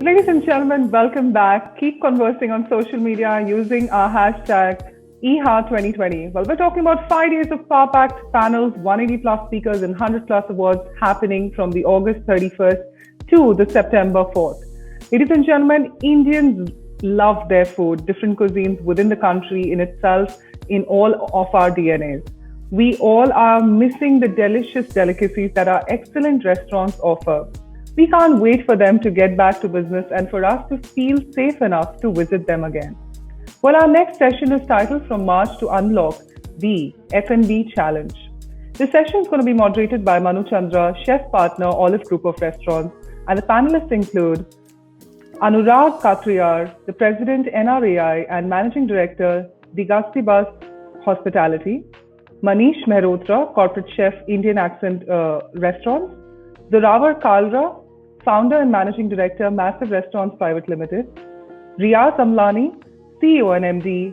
Ladies and gentlemen, welcome back. Keep conversing on social media using our hashtag EHA2020. Well, we're talking about 5 days of power-packed panels, 180 plus speakers, and 100 plus awards happening from the August 31st to the September 4th. Ladies and gentlemen, Indians love their food, different cuisines within the country in itself, in all of our DNAs. We all are missing the delicious delicacies that our excellent restaurants offer. We can't wait for them to get back to business and for us to feel safe enough to visit them again. Well, our next session is titled From March to Unlock, the F&B Challenge. This session is going to be moderated by Manu Chandra, chef partner, Olive Group of Restaurants, and the panelists include Anurag Katriar, the president, NRAI, and managing director, Degustibus Hospitality, Manish Mehrotra, corporate chef, Indian Accent Restaurants, Zorawar Kalra, founder and managing director, Massive Restaurants Private Limited, Riyaaz Amlani, CEO and MD,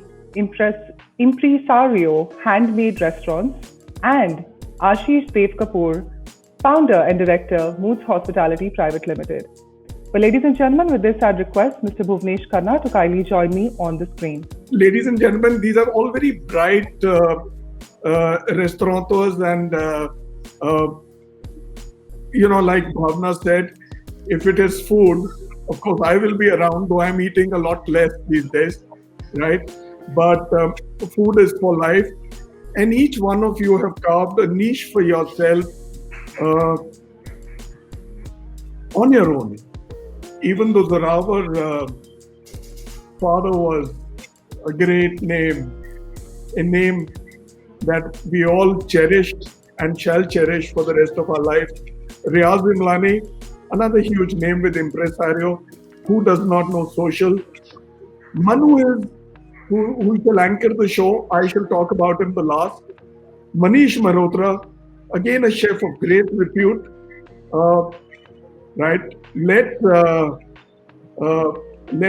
Impresario, Handmade Restaurants, and Ashish Kapur, founder and director, Moods Hospitality Private Limited. Well, ladies and gentlemen, with this, I'd request Mr. Bhuvnesh Khanna to kindly join me on the screen. Ladies and gentlemen, these are all very bright restaurateurs and, like Bhavna said, if it is food, of course, I will be around, though I'm eating a lot less these days, right? But food is for life. And each one of you have carved a niche for yourself on your own. Even though Zorawar father was a great name, a name that we all cherished and shall cherish for the rest of our life. Riyaaz Amlani, another huge name with Impresario. Who does not know social? Manu is who shall anchor the show. I shall talk about him the last. Manish Mehrotra, again a chef of great repute. Right? Let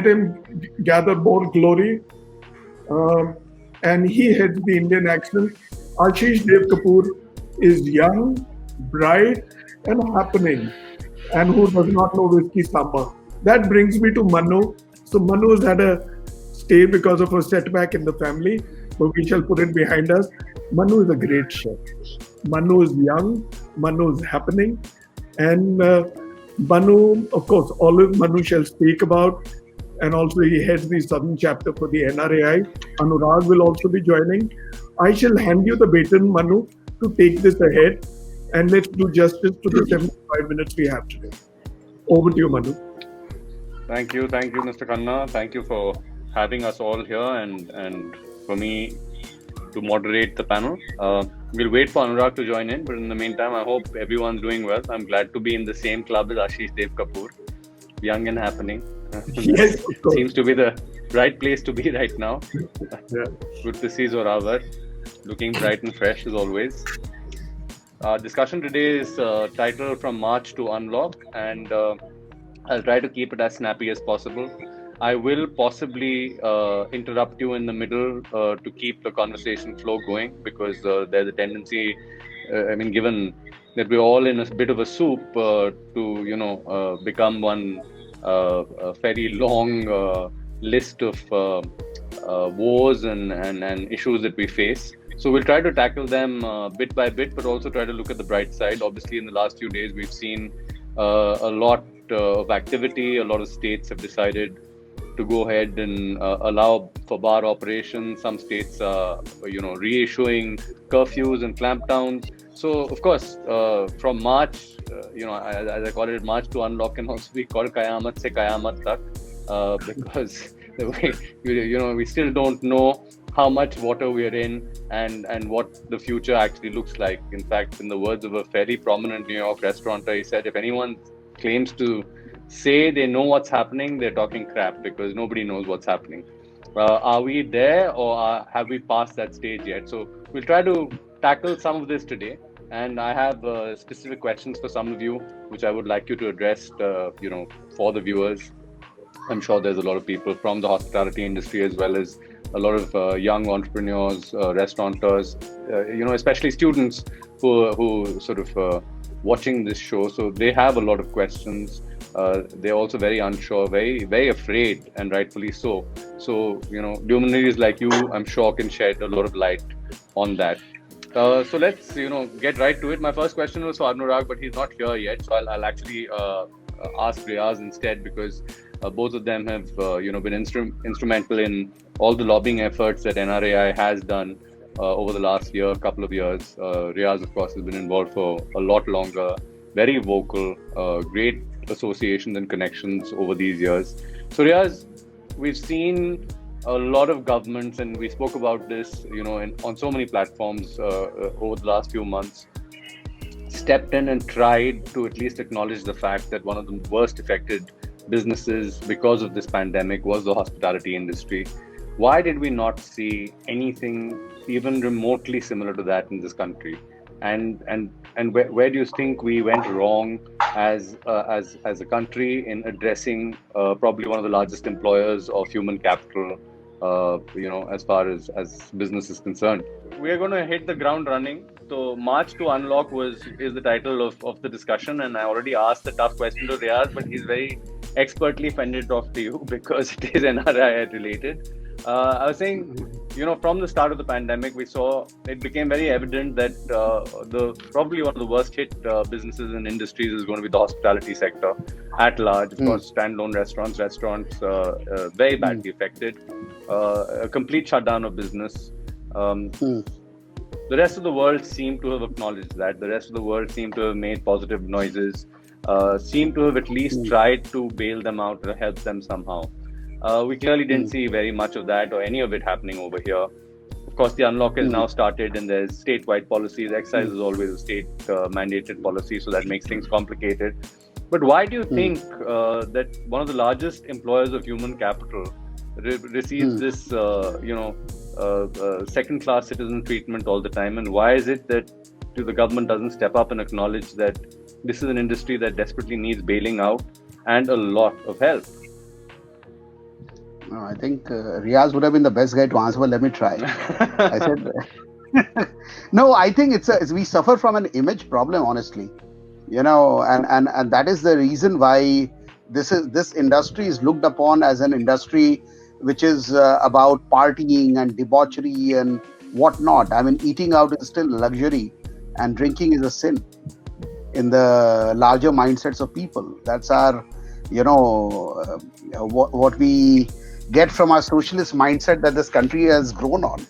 him gather more glory. And he heads the Indian accent. Ashish Kapur is young, bright, and happening, and who does not know whiskey samba. That brings me to Manu. So Manu has had a stay because of a setback in the family, but we shall put it behind us. Manu is a great chef. Manu is young, Manu is happening, and Manu, of course, Olive Manu shall speak about, and also he heads the southern chapter for the NRAI. Anurag will also be joining. I shall hand you the baton, Manu, to take this ahead, and let's do justice to the 75 minutes we have today. Over to you, Manu. Thank you, Mr. Khanna. Thank you for having us all here and for me to moderate the panel. We'll wait for Anurag to join in, but in the meantime, I hope everyone's doing well. I'm glad to be in the same club as Ashish Kapur, young and happening. Yes, seems to be the right place to be right now. Yeah. Good to see Zorawar, looking bright and fresh as always. Our discussion today is titled From March to Unlock, and I'll try to keep it as snappy as possible. I will possibly interrupt you in the middle to keep the conversation flow going, because there's a tendency, given that we're all in a bit of a soup, to become one a very long list of wars and issues that we face. So we'll try to tackle them bit by bit, but also try to look at the bright side. Obviously, in the last few days, we've seen a lot of activity. A lot of states have decided to go ahead and allow for bar operations. Some states are, reissuing curfews and clampdowns. So, of course, from March, as I call it, March to Unlock can also be called Qayamat se Qayamat tak, because we still don't know how much water we are in and what the future actually looks like. In fact, in the words of a very prominent New York restaurateur, he said, if anyone claims to say they know what's happening, they're talking crap, because nobody knows what's happening. Are we there, or have we passed that stage yet? So we'll try to tackle some of this today. And I have specific questions for some of you, which I would like you to address, for the viewers. I'm sure there's a lot of people from the hospitality industry, as well as a lot of young entrepreneurs, restaurateurs, especially students who sort of watching this show. So they have a lot of questions. they're also very unsure, very, very afraid, and rightfully so. So, luminaries like you, I'm sure, can shed a lot of light on that. So let's, get right to it. My first question was for Anurag, but he's not here yet. So I'll actually ask Riyaaz instead, because both of them have, been instrumental in all the lobbying efforts that NRAI has done over the last year, couple of years. Riyaaz, of course, has been involved for a lot longer, very vocal, great associations and connections over these years. So Riyaaz, we've seen a lot of governments, and we spoke about this, on so many platforms over the last few months, stepped in and tried to at least acknowledge the fact that one of the worst affected businesses because of this pandemic was the hospitality industry. Why did we not see anything even remotely similar to that in this country? And where do you think we went wrong as a country in addressing probably one of the largest employers of human capital, as far as business is concerned? We are going to hit the ground running. So March to Unlock is the title of the discussion, and I already asked the tough question to Riyaaz, but he's very expertly fended it off to you because it is NRAI related. I was saying, from the start of the pandemic, we saw it became very evident that probably one of the worst hit businesses and industries is going to be the hospitality sector at large. Of course, standalone restaurants, very badly affected. A complete shutdown of business. The rest of the world seemed to have acknowledged that. The rest of the world seemed to have made positive noises, seemed to have at least tried to bail them out or help them somehow. We clearly didn't see very much of that or any of it happening over here. Of course, the unlock has now started, and there's statewide policies. Excise is always a state mandated policy, so that makes things complicated. But why do you think that one of the largest employers of human capital receives this, second-class citizen treatment all the time? And why is it that the government doesn't step up and acknowledge that this is an industry that desperately needs bailing out and a lot of help? No, I think Riyaaz would have been the best guy to answer, but let me try. I said, no, I think we suffer from an image problem, honestly, and that is the reason why this industry is looked upon as an industry which is about partying and debauchery and whatnot. I mean, eating out is still a luxury, and drinking is a sin in the larger mindsets of people. That's our, what we get from our socialist mindset that this country has grown on.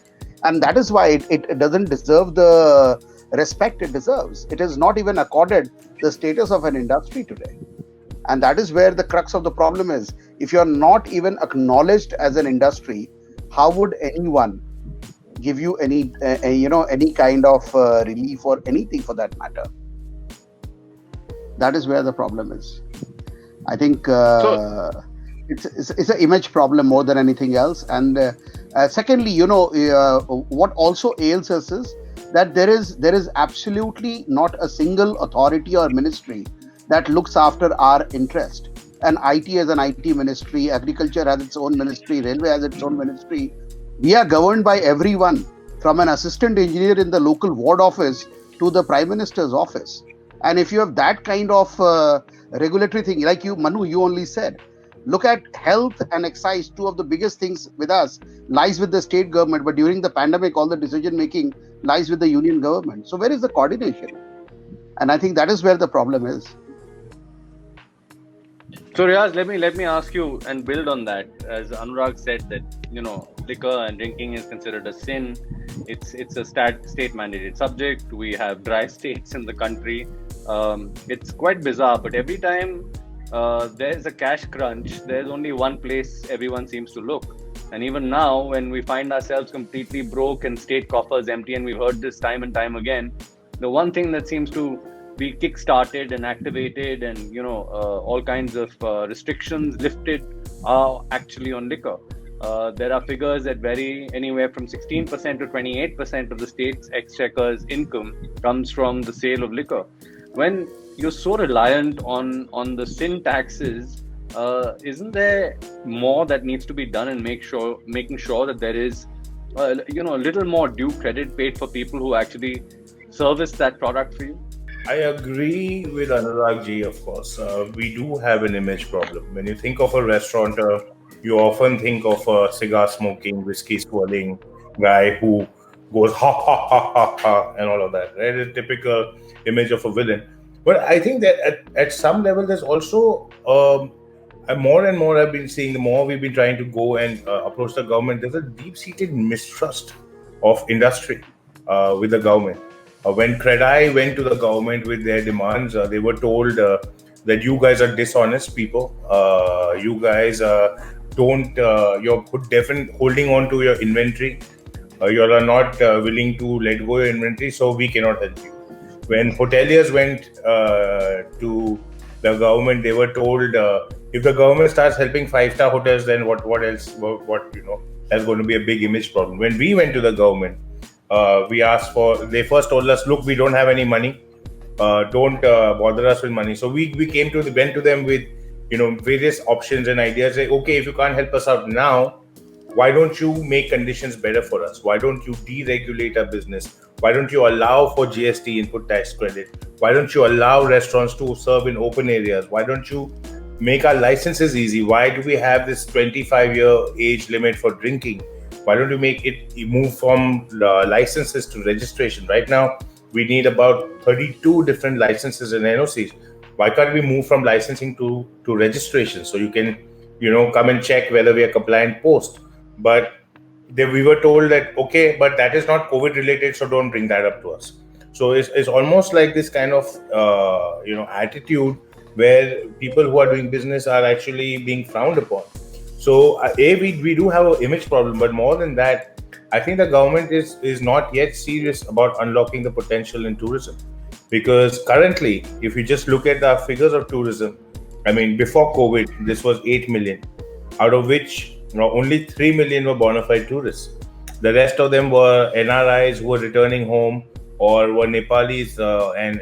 And that is why it doesn't deserve the respect it deserves. It is not even accorded the status of an industry today. And that is where the crux of the problem is. If you're not even acknowledged as an industry, how would anyone give you any kind of relief or anything for that matter? That is where the problem is. I think it's an image problem more than anything else. And secondly, what also ails us is that there is absolutely not a single authority or ministry that looks after our interest. And IT has an IT ministry, agriculture has its own ministry, railway has its own ministry. We are governed by everyone, from an assistant engineer in the local ward office to the Prime Minister's office. And if you have that kind of regulatory thing, like Manu, you only said, look at health and excise, two of the biggest things with us lies with the state government, but during the pandemic, all the decision making lies with the union government. So where is the coordination? And I think that is where the problem is. So Riyaaz, let me ask you and build on that. As Anurag said that, liquor and drinking is considered a sin. It's a state mandated subject. We have dry states in the country. It's quite bizarre, but every time there's a cash crunch, there's only one place everyone seems to look. And even now, when we find ourselves completely broke and state coffers empty, and we've heard this time and time again, the one thing that seems to be kick-started and activated and, all kinds of restrictions lifted are actually on liquor. There are figures that vary anywhere from 16% to 28% of the state's exchequer's income comes from the sale of liquor. When you're so reliant on the sin taxes, isn't there more that needs to be done in making sure that there is, a little more due credit paid for people who actually service that product for you? I agree with Anurag ji, of course. We do have an image problem. When you think of a restaurateur, you often think of a cigar smoking, whiskey swirling guy who goes ha ha ha ha ha and all of that, right? A typical image of a villain. But I think that at some level, there's also more and more I've been seeing, the more we've been trying to go and approach the government, there's a deep-seated mistrust of industry with the government. When NRAI went to the government with their demands, they were told that you guys are dishonest people. You guys you're definitely holding on to your inventory. You are not willing to let go your inventory, so we cannot help you. When hoteliers went to the government, they were told if the government starts helping five-star hotels, then what else? What that's going to be a big image problem. When we went to the government, we asked for. They first told us, look, we don't have any money. Don't bother us with money. So we went to them with various options and ideas. Like, okay, if you can't help us out now, why don't you make conditions better for us? Why don't you deregulate our business? Why don't you allow for GST input tax credit? Why don't you allow restaurants to serve in open areas? Why don't you make our licenses easy? Why do we have this 25-year age limit for drinking? Why don't you make it move from licenses to registration? Right now, we need about 32 different licenses and NOCs. Why can't we move from licensing to registration so you can, come and check whether we are compliant post? But we were told that, okay, but that is not COVID related, so don't bring that up to us. So it's almost like this kind of, attitude where people who are doing business are actually being frowned upon. So we do have an image problem, but more than that, I think the government is not yet serious about unlocking the potential in tourism. Because currently, if you just look at the figures of tourism, I mean, before COVID, this was 8 million, out of which only 3 million were bona fide tourists. The rest of them were NRIs who were returning home, or were Nepalis and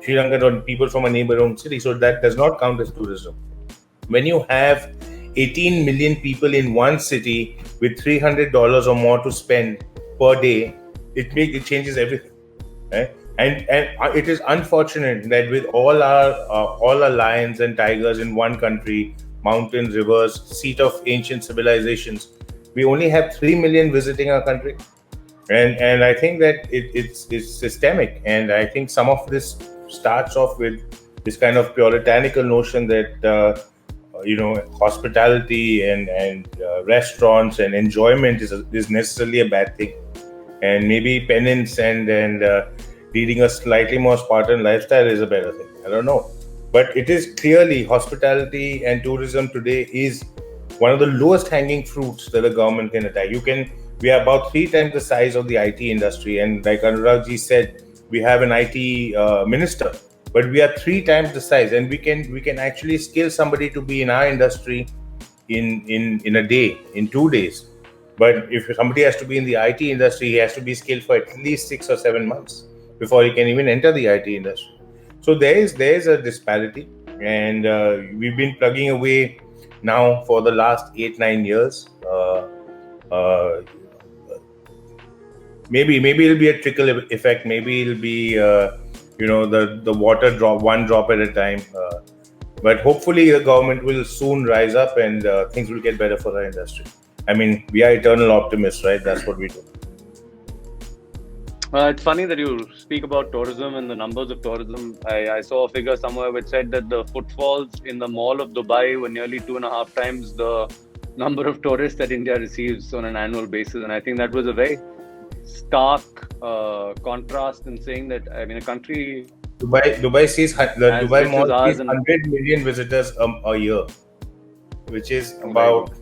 Sri Lankan, or people from a neighboring city. So that does not count as tourism. When you have 18 million people in one city with $300 or more to spend per day, it changes everything. Right? And it is unfortunate that with all our lions and tigers in one country, mountains, rivers, seat of ancient civilizations, we only have 3 million visiting our country. And I think that it's systemic. And I think some of this starts off with this kind of puritanical notion that hospitality and restaurants and enjoyment is necessarily a bad thing, and maybe penance and leading a slightly more Spartan lifestyle is a better thing. I don't know, but it is clearly hospitality and tourism today is one of the lowest hanging fruits that the government can attack. We are about 3 times the size of the IT industry, and like Anurag ji said, we have an IT minister. But we are 3 times the size, and we can actually scale somebody to be in our industry in a day, in 2 days. But if somebody has to be in the IT industry, he has to be skilled for at least 6 or 7 months before he can even enter the IT industry. So there is a disparity, and we've been plugging away now for the last 8-9 years. Maybe it'll be a trickle effect. Maybe it'll be the water drop, one drop at a time. But hopefully the government will soon rise up and things will get better for the industry. I mean, we are eternal optimists, right? That's what we do. It's funny that you speak about tourism and the numbers of tourism. I saw a figure somewhere which said that the footfalls in the Mall of Dubai were nearly 2.5 times the number of tourists that India receives on an annual basis. And I think that was a very stark contrast in saying that, I mean, a country... Dubai sees Dubai Mall sees 100 million visitors a year, which is about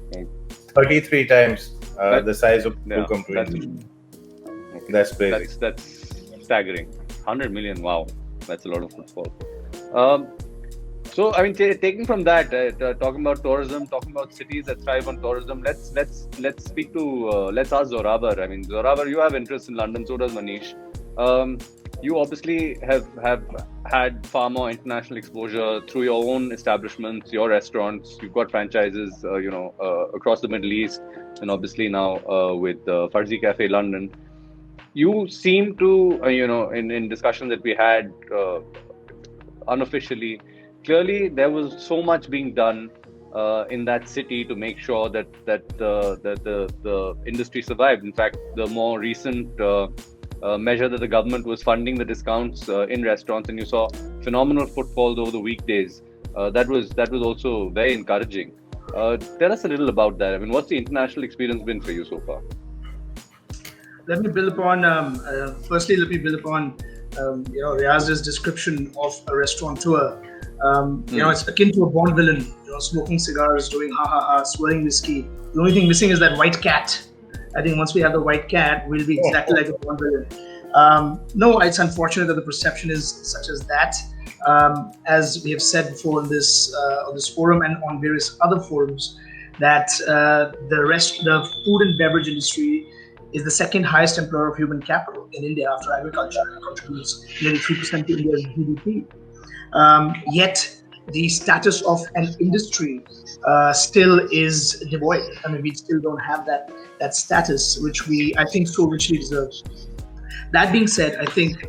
33 times the size of Pukam to India. That's crazy. That's staggering. 100 million, wow. That's a lot of footfall. So, I mean, taking from that, talking about tourism, talking about cities that thrive on tourism, let's speak to, let's ask Zorawar. I mean, Zorawar, you have interest in London, so does Manish. You obviously have had far more international exposure through your own establishments, your restaurants. You've got franchises, across the Middle East, and obviously now with Farzi Cafe London. You seem to, in discussion that we had unofficially, clearly there was so much being done in that city to make sure that the industry survived. In fact, the more recent measure that the government was funding the discounts in restaurants, and you saw phenomenal footfalls over the weekdays. That was also very encouraging. Tell us a little about that. I mean, what's the international experience been for you so far? Let me build upon. Firstly, let me build upon Riyaaz's description of a restaurateur. It's akin to a Bond villain. Smoking cigars, doing ha ha ha, swirling whiskey. The only thing missing is that white cat. I think once we have the white cat, we'll be exactly like a Bond villain. No, it's unfortunate that the perception is such as that. As we have said before on this forum and on various other forums, that the food and beverage industry is the second highest employer of human capital in India after agriculture. It contributes nearly 3% to India's GDP. Yet the status of an industry still is devoid. I mean, we still don't have that status, which I think so richly deserve. That being said, I think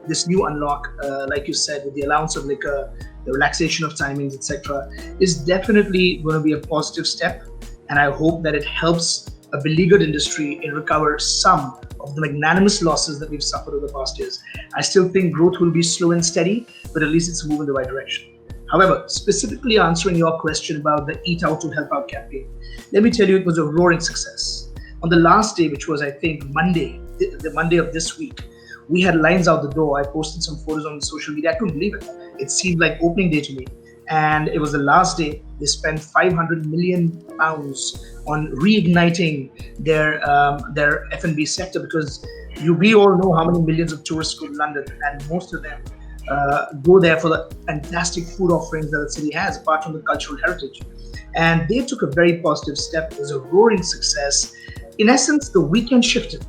this new unlock, like you said, with the allowance of liquor, the relaxation of timings, etc., is definitely going to be a positive step. And I hope that it helps a beleaguered industry in recover some of the magnanimous losses that we've suffered over the past years. I still think growth will be slow and steady, but at least it's a move in the right direction. However, specifically answering your question about the Eat Out to Help Out campaign, let me tell you, it was a roaring success. On the last day, which was, I think, Monday, the Monday of this week, we had lines out the door. I posted some photos on social media. I couldn't believe it. It seemed like opening day to me. And it was the last day. They spent £500 million on reigniting their F&B sector, because we all know how many millions of tourists go to London, and most of them go there for the fantastic food offerings that the city has, apart from the cultural heritage. And they took a very positive step. It was a roaring success. In essence, the weekend shifted.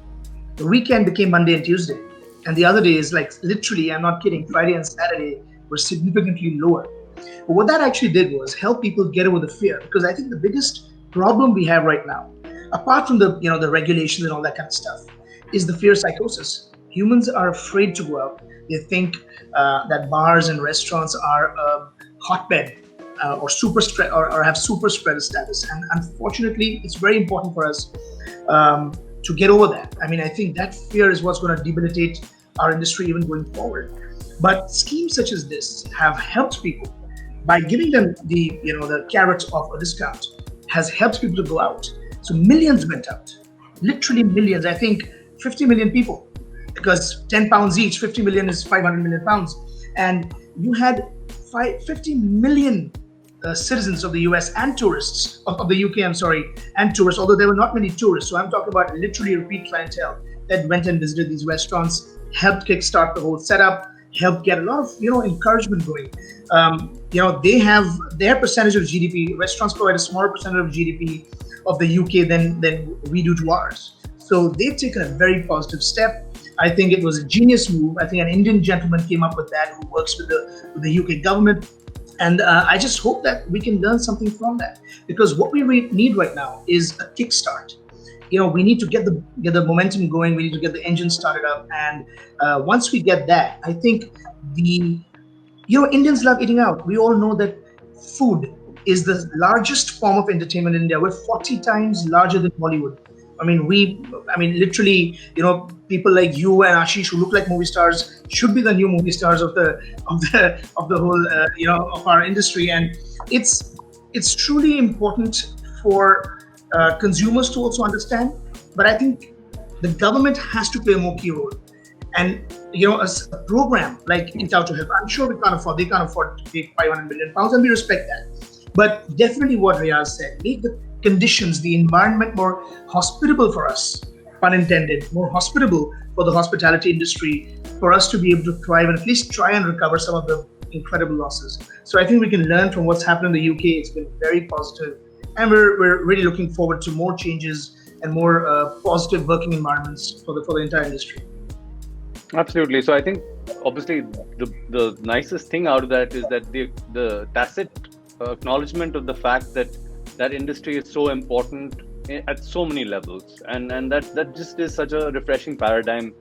The weekend became Monday and Tuesday. And the other days, like literally, I'm not kidding, Friday and Saturday were significantly lower. But what that actually did was help people get over the fear, because I think the biggest problem we have right now, apart from the regulations and all that kind of stuff, is the fear psychosis. Humans are afraid to go out. They think that bars and restaurants are a hotbed or super spread or have super spreader status. And unfortunately, it's very important for us to get over that. I mean, I think that fear is what's going to debilitate our industry even going forward. But schemes such as this have helped people by giving them the carrot of a discount, has helped people to go out. So millions went out, literally millions. I think 50 million people, because £10 each, 50 million is 500 million pounds. And you had 50 million citizens of the US and tourists, of the UK, and tourists, although there were not many tourists. So I'm talking about literally repeat clientele that went and visited these restaurants, helped kickstart the whole setup, helped get a lot of encouragement going. They have their percentage of GDP. Restaurants provide a smaller percentage of GDP of the UK than we do to ours. So they've taken a very positive step. I think it was a genius move. I think an Indian gentleman came up with that, who works with the UK government. And I just hope that we can learn something from that, because what we need right now is a kickstart. We need to get the momentum going. We need to get the engine started up. And once we get that, I think Indians love eating out. We all know that food is the largest form of entertainment in India. We're 40 times larger than Bollywood. I mean, literally, people like you and Ashish, who look like movie stars, should be the new movie stars of the whole, of our industry. And it's truly important for consumers to also understand. But I think the government has to play a more key role. And a program like Eat Out to Help, I'm sure they can't afford to pay £500 million, and we respect that. But definitely what Riyaaz said, make the conditions, the environment more hospitable for us, pun intended, more hospitable for the hospitality industry, for us to be able to thrive and at least try and recover some of the incredible losses. So I think we can learn from what's happened in the UK. It's been very positive, and we're really looking forward to more changes and more positive working environments for the entire industry. Absolutely. So I think obviously the nicest thing out of that is that the tacit acknowledgement of the fact that industry is so important at so many levels, and that just is such a refreshing paradigm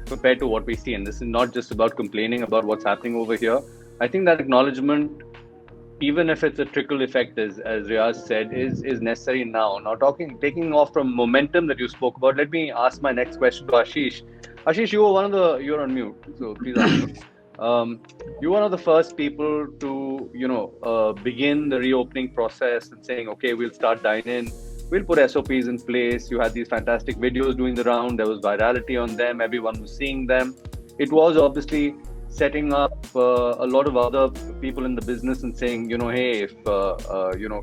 compared to what we see. And this is not just about complaining about what's happening over here. I think that acknowledgement, even if it's a trickle effect, as Riyaaz said, is necessary now. Now, taking off from momentum that you spoke about, let me ask my next question to Ashish. Ashish, you're on mute, so please unmute. You're one of the first people to begin the reopening process and saying, okay, we'll start dine-in, we'll put SOPs in place. You had these fantastic videos doing the round. There was virality on them. Everyone was seeing them. It was obviously setting up a lot of other people in the business and saying, hey, if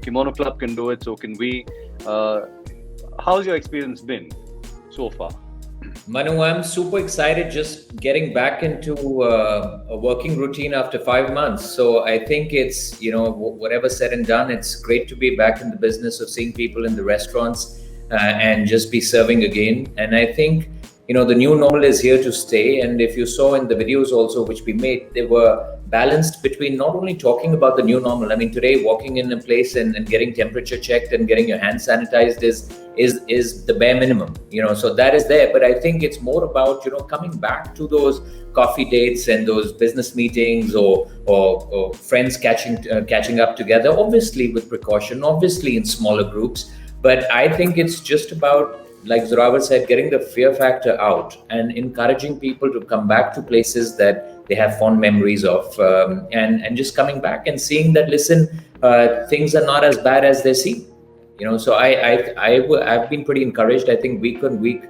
Kimono Club can do it, so can we. How's your experience been so far? Manu, I'm super excited just getting back into a working routine after 5 months. So I think it's, whatever said and done, it's great to be back in the business of seeing people in the restaurants and just be serving again. And I think, the new normal is here to stay. And if you saw in the videos also, which we made, they were balanced between not only talking about the new normal. I mean, today walking in a place and getting temperature checked and getting your hands sanitized is the bare minimum, so that is there. But I think it's more about, coming back to those coffee dates and those business meetings or friends catching up together, obviously with precaution, obviously in smaller groups. But I think it's just about, like Zorawar said, getting the fear factor out and encouraging people to come back to places that they have fond memories of, and just coming back and seeing that, listen, things are not as bad as they seem. So I've been pretty encouraged. I think week on week,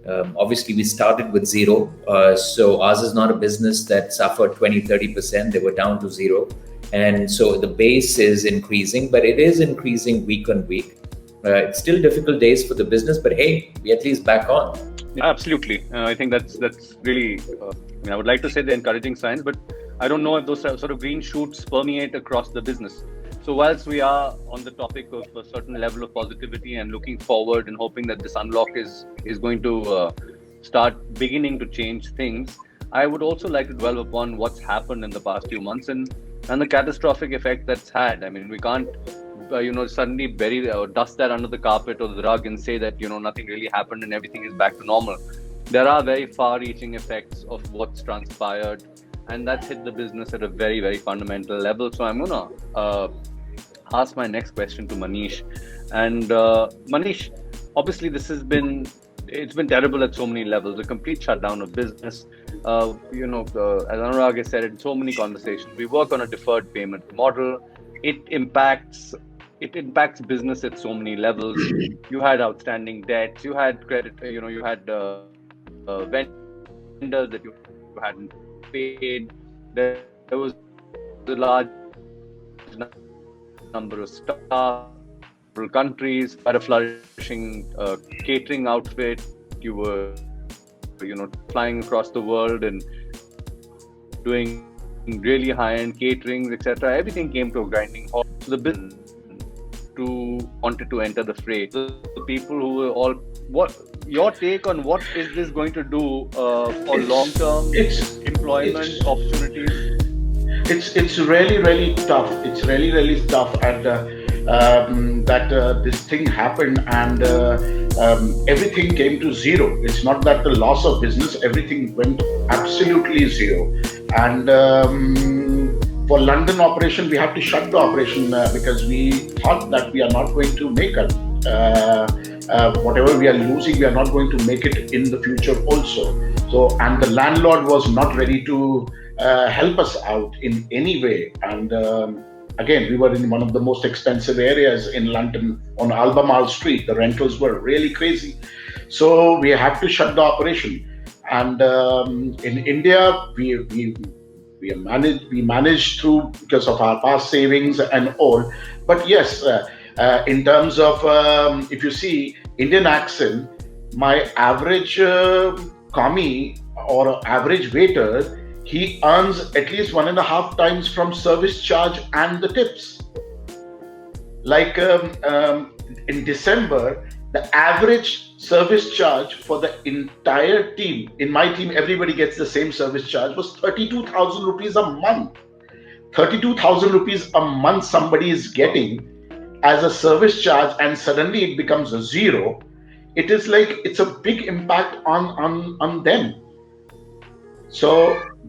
obviously we started with zero. So ours is not a business that suffered 20-30%. They were down to zero. And so the base is increasing, but it is increasing week on week. It's still difficult days for the business, but hey, we're at least back on. Yeah, absolutely. I think that's really, I would like to say the encouraging signs, but I don't know if those sort of green shoots permeate across the business. So whilst we are on the topic of a certain level of positivity and looking forward and hoping that this unlock is going to start beginning to change things, I would also like to dwell upon what's happened in the past few months and the catastrophic effect that's had. I mean, we can't suddenly bury or dust that under the carpet or the rug and say that, nothing really happened and everything is back to normal. There are very far-reaching effects of what's transpired, and that's hit the business at a very, very fundamental level. So I'm going to ask my next question to Manish. And Manish, obviously it's been terrible at so many levels, a complete shutdown of business. As Anurag has said in so many conversations, we work on a deferred payment model. It impacts business at so many levels. You had outstanding debts, you had credit, you had vendors that you hadn't paid. There was a large number of staff, countries, had a flourishing catering outfit. You were, flying across the world and doing really high-end caterings, etc. Everything came to a grinding halt. So the business wanted to enter the fray. So the people who were all, what your take on what is this going to do for long-term employment opportunities? It's really tough. It's really tough, and that this thing happened and everything came to zero. It's not that the loss of business, everything went absolutely zero. And for London operation, we have to shut the operation because we thought that we are not going to make it. Whatever we are losing, we are not going to make it in the future also. So, and the landlord was not ready to help us out in any way. And again, we were in one of the most expensive areas in London on Albemarle Street. The rentals were really crazy. So we had to shut the operation. And in India, we managed through because of our past savings and all. But yes, in terms of if you see Indian accent, my average commie or average waiter, he earns at least 1.5 times from service charge and the tips. Like in December, the average service charge for the entire team, in my team, everybody gets the same service charge, was 32,000 rupees a month. 32,000 rupees a month somebody is getting, as a service charge and suddenly it becomes a zero, it is like it's a big impact on them. So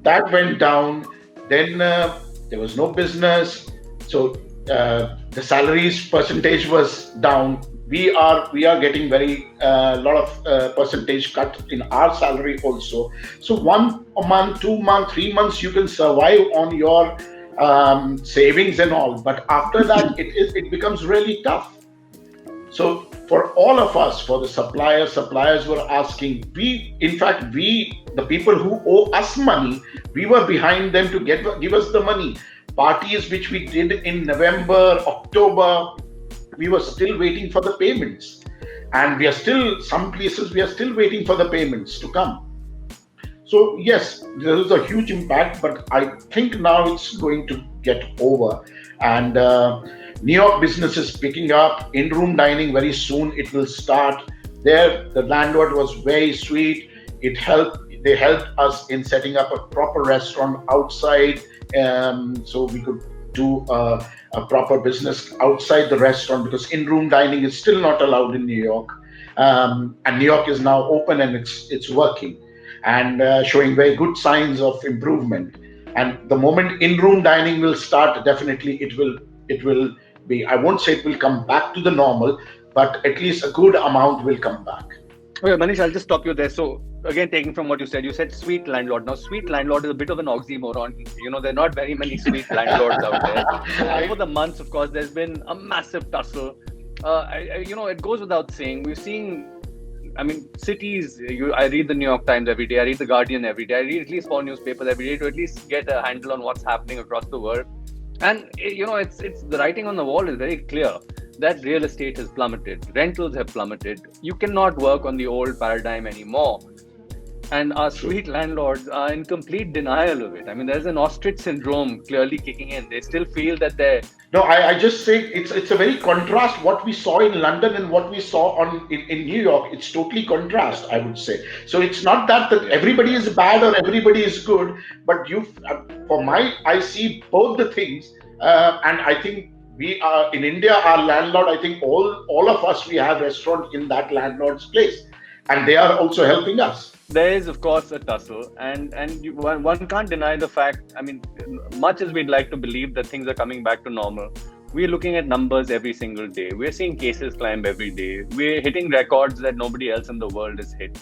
that went down. Then there was no business. So the salaries percentage was down. We are getting very lot of percentage cut in our salary also. So 1 month, 2 months, 3 months you can survive on your savings and all. But after that, it becomes really tough. So for all of us, for the suppliers were asking. The people who owe us money, we were behind them to give us the money. Parties which we did in November, October, we were still waiting for the payments, and some places we are still waiting for the payments to come. So yes, there is a huge impact, but I think now it's going to get over. And New York business is picking up. In-room dining very soon it will start. There, the landlord was very sweet. They helped us in setting up a proper restaurant outside, so we could do a proper business outside the restaurant, because in-room dining is still not allowed in New York. And New York is now open and it's working and showing very good signs of improvement. And the moment in-room dining will start, definitely it will be, I won't say it will come back to the normal, but at least a good amount will come back. Okay, Manish, I'll just stop you there. So again, taking from what you said sweet landlord. Now, sweet landlord is a bit of an oxymoron. There are not very many sweet landlords out there. Over the months, of course, there's been a massive tussle. It goes without saying. We're seeing, cities, I read the New York Times every day. I read the Guardian every day. I read at least 4 newspapers every day to at least get a handle on what's happening across the world. And, it's the writing on the wall is very clear that real estate has plummeted. Rentals have plummeted. You cannot work on the old paradigm anymore. And our sweet landlords are in complete denial of it. There's an ostrich syndrome clearly kicking in. They still feel that they're... No, I just say it's a very contrast. What we saw in London and what we saw in New York, it's totally contrast, I would say. So it's not that everybody is bad or everybody is good, but I see both the things. And I think we are in India, our landlord, I think all of us, we have restaurant in that landlord's place, and they are also helping us. There is, of course, a tussle, and one can't deny the fact. Much as we'd like to believe that things are coming back to normal, we're looking at numbers every single day. We're seeing cases climb every day. We're hitting records that nobody else in the world has hit.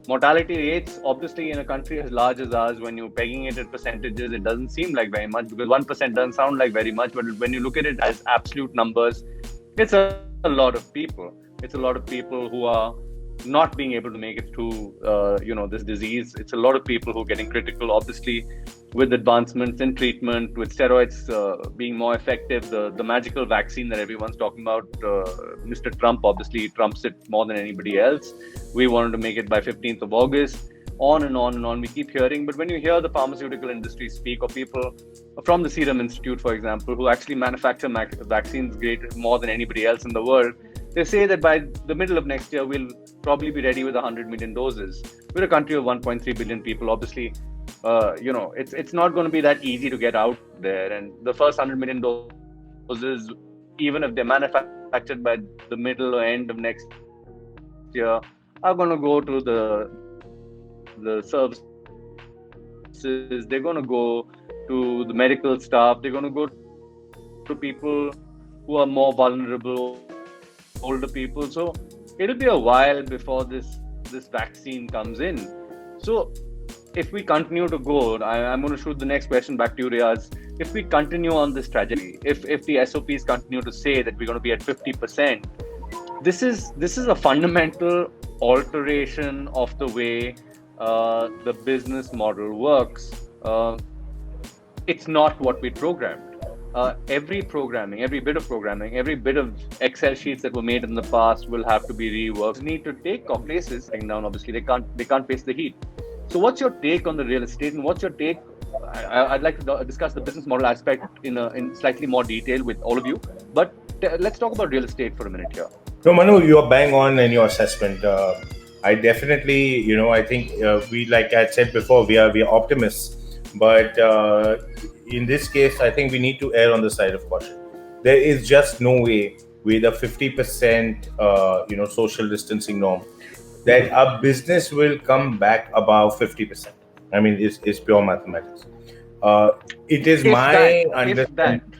Mortality rates, obviously, in a country as large as ours, when you're pegging it at percentages, it doesn't seem like very much, because 1% doesn't sound like very much. But when you look at it as absolute numbers, it's a lot of people. It's a lot of people who are not being able to make it through, this disease. It's a lot of people who are getting critical, obviously, with advancements in treatment, with steroids being more effective, the magical vaccine that everyone's talking about. Mr. Trump obviously trumps it more than anybody else. We wanted to make it by 15th of August. On and on and on, we keep hearing. But when you hear the pharmaceutical industry speak, or people from the Serum Institute, for example, who actually manufacture vaccines more than anybody else in the world, they say that by the middle of next year, we'll probably be ready with 100 million doses. We're a country of 1.3 billion people. Obviously, it's not going to be that easy to get out there. And the first 100 million doses, even if they're manufactured by the middle or end of next year, are going to go to the services. They're going to go to the medical staff. They're going to go to people who are more vulnerable, older people. So it'll be a while before this vaccine comes in. So if we continue to go, I'm going to shoot the next question back to you, Riyaaz. If we continue on this trajectory, if the SOPs continue to say that we're going to be at 50%, this is a fundamental alteration of the way the business model works. It's not what we programmed. Every bit of programming, every bit of Excel sheets that were made in the past will have to be reworked. Need to take off places down. Obviously, they can't face the heat. So, what's your take on the real estate, and what's your take? I'd like to discuss the business model aspect in slightly more detail with all of you. But let's talk about real estate for a minute here. No, Manu, you are bang on in your assessment. I definitely, I think we, like I said before, we are optimists. But in this case, I think we need to err on the side of caution. There is just no way with a 50% social distancing norm, that our business will come back above 50%. I mean, it's pure mathematics. It is my understanding.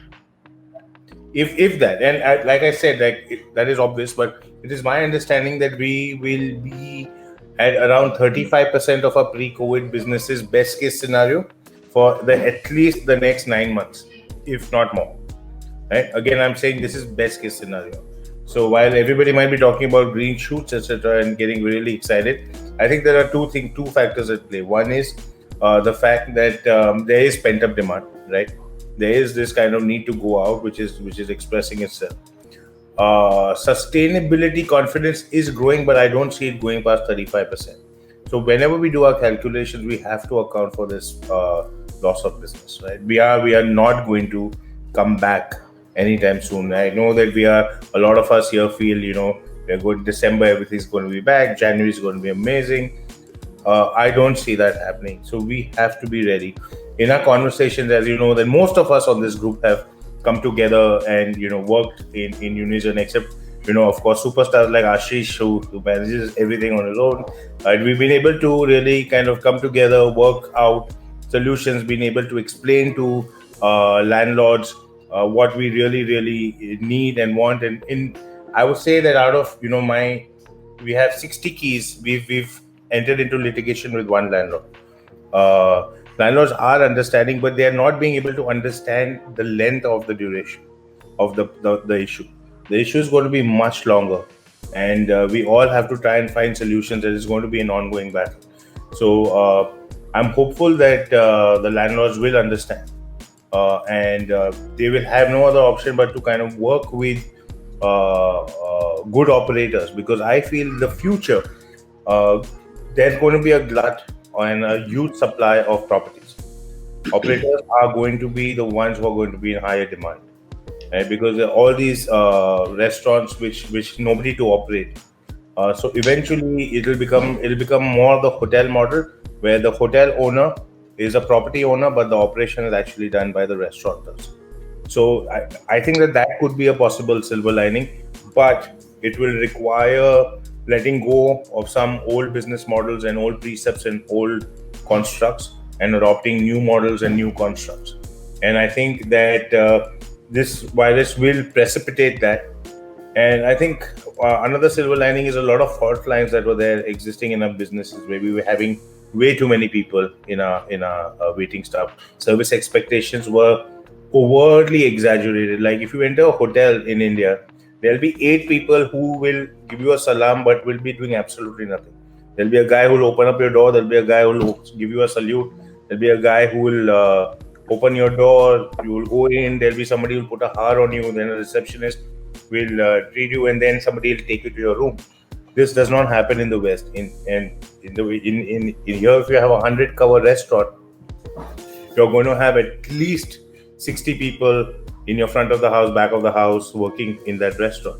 If that, and like I said, that is obvious, but it is my understanding that we will be at around 35% of our pre-COVID businesses best case scenario for at least the next 9 months, if not more. Right? Again, I'm saying this is best case scenario. So while everybody might be talking about green shoots, etc., and getting really excited, I think there are two factors at play. One is the fact that there is pent-up demand, right? There is this kind of need to go out, which is expressing itself. Sustainability confidence is growing, but I don't see it going past 35%. So whenever we do our calculations, we have to account for this loss of business, right? We are not going to come back anytime soon. I know that a lot of us here feel, we're going December, everything's going to be back. January is going to be amazing. I don't see that happening. So we have to be ready. In our conversations, as you know, that most of us on this group have come together and, worked in unison, except, of course, superstars like Ashish, who manages everything on his own. We've been able to really kind of come together, work out solutions, been able to explain to landlords what we really, really need and want. And I would say that out of, we have 60 keys, we've entered into litigation with one landlord. Landlords are understanding, but they are not being able to understand the length of the duration of the issue. The issue is going to be much longer, and we all have to try and find solutions. That is going to be an ongoing battle. So I'm hopeful that the landlords will understand, and they will have no other option but to kind of work with good operators, because I feel the future, there's going to be a glut and a huge supply of properties. Operators are going to be the ones who are going to be in higher demand, right? Because there are all these restaurants which nobody to operate. So eventually it'll become more the hotel model, where the hotel owner is a property owner, but the operation is actually done by the restaurateurs. So I think that could be a possible silver lining, but it will require letting go of some old business models and old precepts and old constructs and adopting new models and new constructs. And I think that this virus will precipitate that. And I think another silver lining is a lot of fault lines that were there existing in our businesses, where we were having way too many people in our waiting staff. Service expectations were overtly exaggerated. Like if you enter a hotel in India, there'll be 8 people who will give you a salam but will be doing absolutely nothing. There'll be a guy who will open up your door. There'll be a guy who will give you a salute. There'll be a guy who will open your door. You will go in. There'll be somebody who will put a har on you. Then a receptionist will treat you, and then somebody will take you to your room. This does not happen in the West. In here, if you have a 100-cover restaurant, you're going to have at least 60 people in your front of the house, back of the house, working in that restaurant.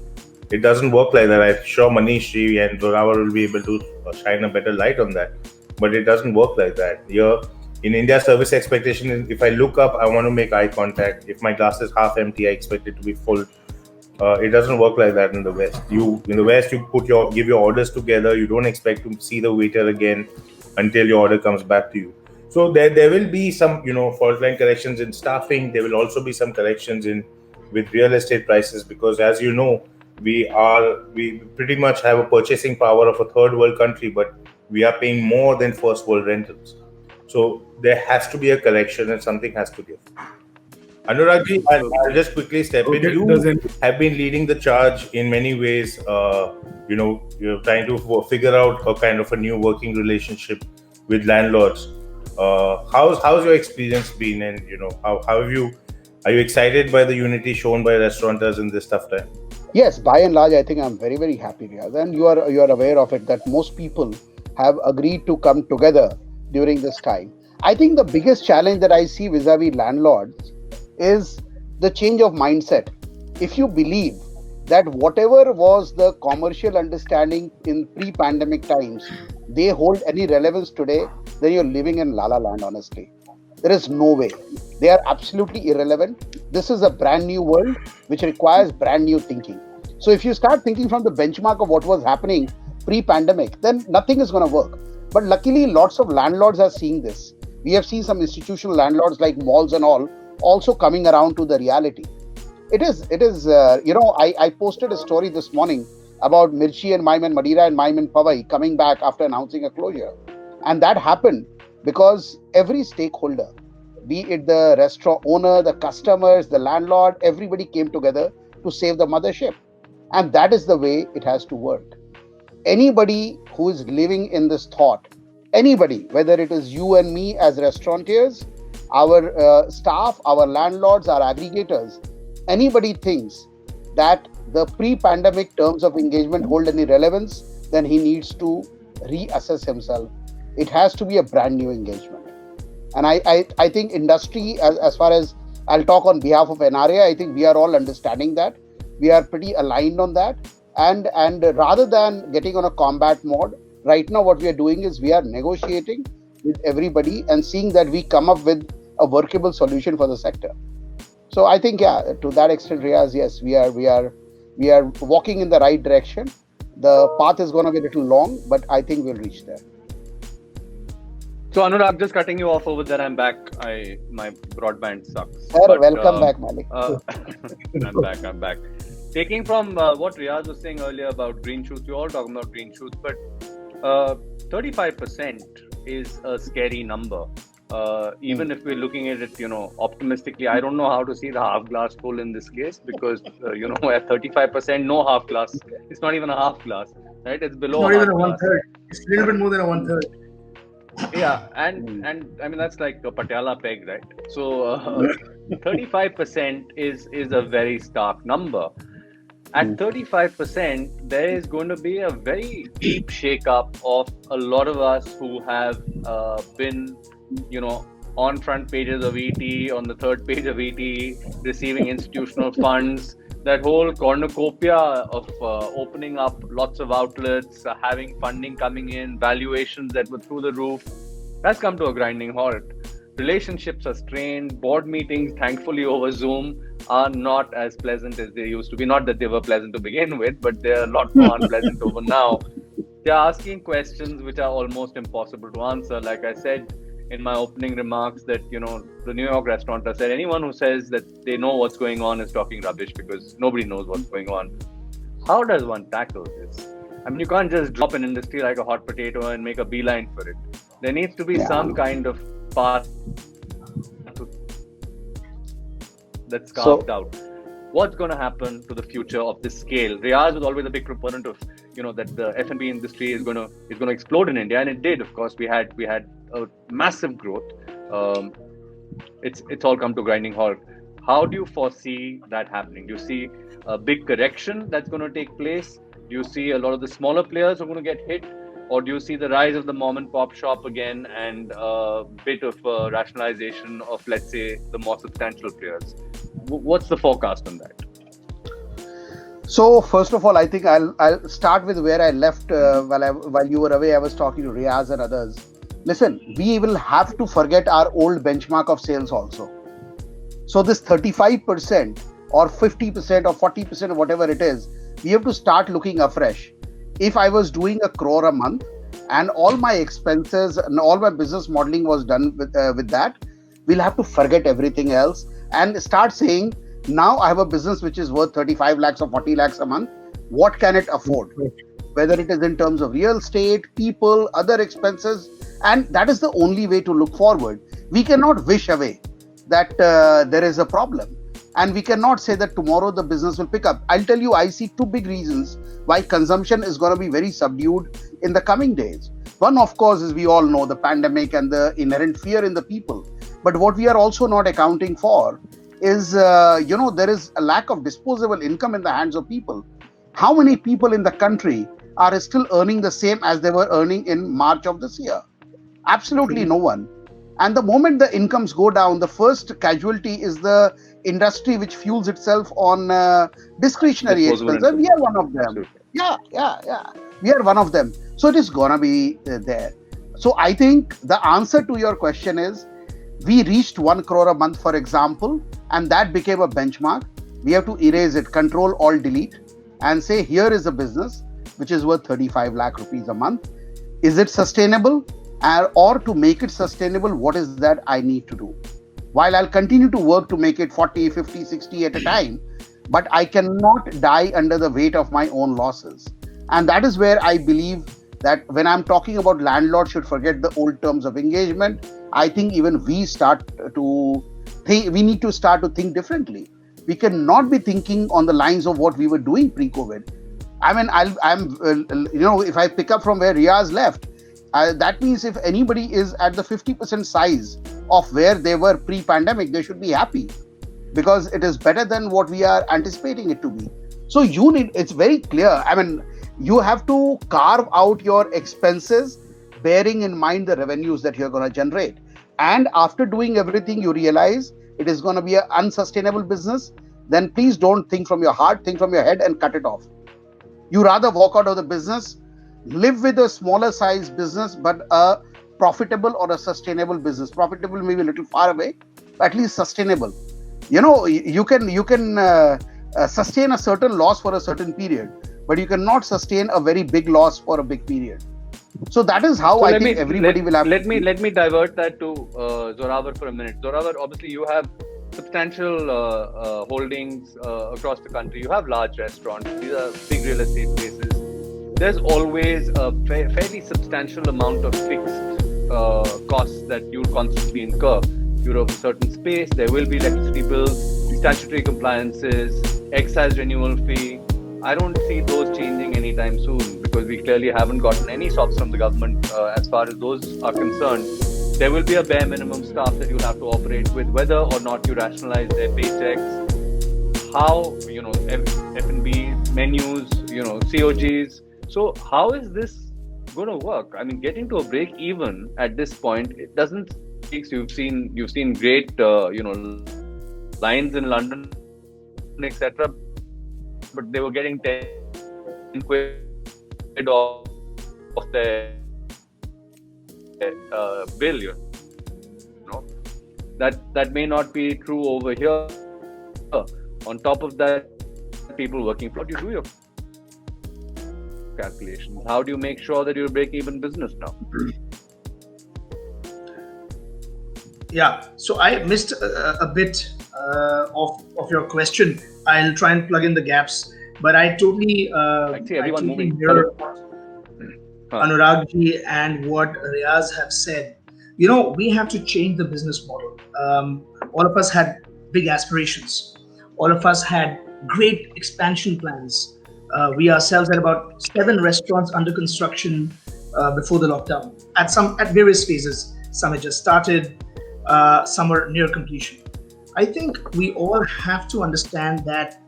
It doesn't work like that. I'm sure Manish and Zorawar will be able to shine a better light on that. But it doesn't work like that. Here in India, service expectation is, if I look up, I want to make eye contact. If my glass is half empty, I expect it to be full. It doesn't work like that in the West. In the West, you give your orders together. You don't expect to see the waiter again until your order comes back to you. So there will be some, fault line corrections in staffing. There will also be some corrections with real estate prices, because as you know, we pretty much have a purchasing power of a third world country, but we are paying more than first world rentals. So there has to be a correction and something has to give. Anurag ji, I'll just quickly step in. You have been leading the charge in many ways. You're trying to figure out a kind of a new working relationship with landlords. How's your experience been, and how have you? Are you excited by the unity shown by restaurateurs in this tough time? Yes, by and large, I think I'm very, very happy, Riyaaz. And you are aware of it, that most people have agreed to come together during this time. I think the biggest challenge that I see vis-a-vis landlords is the change of mindset. If you believe that whatever was the commercial understanding in pre-pandemic times, they hold any relevance today, then you're living in La La Land, honestly. There is no way. They are absolutely irrelevant. This is a brand new world which requires brand new thinking. So if you start thinking from the benchmark of what was happening pre-pandemic, then nothing is going to work. But luckily, lots of landlords are seeing this. We have seen some institutional landlords like malls and all also coming around to the reality. It is, I posted a story this morning about Mirchi and Maim and Madira and Maim and Pavai coming back after announcing a closure. And that happened because every stakeholder, be it the restaurant owner, the customers, the landlord, everybody came together to save the mothership. And that is the way it has to work. Anybody who is living in this thought, anybody, whether it is you and me as restaurateurs, our staff, our landlords, our aggregators, anybody thinks that the pre-pandemic terms of engagement hold any relevance, then he needs to reassess himself. It has to be a brand new engagement. And I think industry, as far as I'll talk on behalf of NRAI, I think we are all understanding that. We are pretty aligned on that. And rather than getting on a combat mode, right now what we are doing is we are negotiating with everybody and seeing that we come up with a workable solution for the sector. So I think, to that extent, Riyaaz, yes, we are walking in the right direction. The path is going to be a little long, but I think we'll reach there. So Anurag, just cutting you off over there. I'm back. My broadband sucks. Sir, welcome back, Malik. I'm back. Taking from what Riyaaz was saying earlier about green shoots, we're all talking about green shoots, but 35% is a scary number. Even if we're looking at it, optimistically, I don't know how to see the half glass full in this case because, at 35%, no half glass. It's not even a half glass, right? It's below. It's not even a 1/3. It's a little bit more than a 1/3. Yeah, and I mean that's like a Patiala peg, right? So 35% is a very stark number. At 35%, there is going to be a very deep shake-up of a lot of us who have been, on front pages of ET, on the third page of ET, receiving institutional funds. That whole cornucopia of opening up lots of outlets, having funding coming in, valuations that were through the roof, has come to a grinding halt. Relationships are strained. Board meetings, thankfully over Zoom, are not as pleasant as they used to be. Not that they were pleasant to begin with, but they're a lot more unpleasant over now. They're asking questions which are almost impossible to answer. Like I said in my opening remarks, that the New York restaurateur said anyone who says that they know what's going on is talking rubbish because nobody knows what's going on. How does one tackle this? I mean, you can't just drop an industry like a hot potato and make a beeline for it. There needs to be some kind of path that's carved out. What's going to happen to the future of this scale? Riyaaz was always a big proponent of, that the F&B industry is going to explode in India, and it did. Of course, we had a massive growth. It's all come to grinding halt. How do you foresee that happening? Do you see a big correction that's going to take place? Do you see a lot of the smaller players are going to get hit? Or do you see the rise of the mom and pop shop again and a bit of rationalization of, let's say, the more substantial players? What's the forecast on that? So first of all, I think I'll start with where I left while you were away. I was talking to Riyaaz and others. Listen, we will have to forget our old benchmark of sales also. So this 35% or 50% or 40% or whatever it is, we have to start looking afresh. If I was doing 1 crore a month and all my expenses and all my business modeling was done with that, we'll have to forget everything else and start saying, now I have a business which is worth 35 lakhs or 40 lakhs a month. What can it afford? Whether it is in terms of real estate, people, other expenses. And that is the only way to look forward. We cannot wish away that there is a problem. And we cannot say that tomorrow the business will pick up. I'll tell you, I see two big reasons why consumption is going to be very subdued in the coming days. One, of course, as we all know, the pandemic and the inherent fear in the people. But what we are also not accounting for is, there is a lack of disposable income in the hands of people. How many people in the country are still earning the same as they were earning in March of this year? Absolutely no one. And the moment the incomes go down, the first casualty is the industry which fuels itself on discretionary expenses. We are one of them. Yeah. We are one of them. So it is going to be there. So I think the answer to your question is, we reached 1 crore a month, for example, and that became a benchmark. We have to erase it, Control, Alt, Delete. and say, here is a business which is worth 35 lakh rupees a month. Is it sustainable? Or to make it sustainable, what is that I need to do? While I'll continue to work to make it 40, 50, 60 at a time, but I cannot die under the weight of my own losses. And that is where I believe that when I'm talking about landlords should forget the old terms of engagement, I think even we need to start to think differently. We cannot be thinking on the lines of what we were doing pre-COVID. I mean, if I pick up from where Riyaaz left, that means if anybody is at the 50% size of where they were pre-pandemic, they should be happy, because it is better than what we are anticipating it to be. So it's very clear. I mean, you have to carve out your expenses, bearing in mind the revenues that you're going to generate. And after doing everything, you realize it is going to be an unsustainable business, then please don't think from your heart, think from your head and cut it off. You rather walk out of the business, live with a smaller size business, but a profitable or a sustainable business. Profitable may be a little far away, but at least sustainable. You can sustain a certain loss for a certain period, but you cannot sustain a very big loss for a big period. So that is how I think everybody will have. Let me divert that to Zorawar for a minute. Zorawar, obviously you have substantial holdings across the country. You have large restaurants. These are big real estate places. There's always a fairly substantial amount of fixed costs that you constantly incur. You have a certain space. There will be electricity bills, statutory compliances, excise renewal fee. I don't see those changing anytime soon, because we clearly haven't gotten any stops from the government as far as those are concerned. There will be a bare minimum staff that you'll have to operate with, whether or not you rationalize their paychecks, how, F&B, menus, COGs. So how is this going to work? I mean, getting to a break even at this point, it doesn't. You've seen great, lines in London, etc. But they were getting 10 quid off their bill. That may not be true over here. On top of that, people working for, how do you do your calculations? How do you make sure that you're a break-even business now? Yeah, so I missed a bit of your question. I'll try and plug in the gaps, but I totally mirror Anurag ji and what Riyaaz have said. We have to change the business model. All of us had big aspirations. All of us had great expansion plans. We ourselves had about 7 restaurants under construction before the lockdown at various phases. Some had just started, some are near completion. I think we all have to understand that,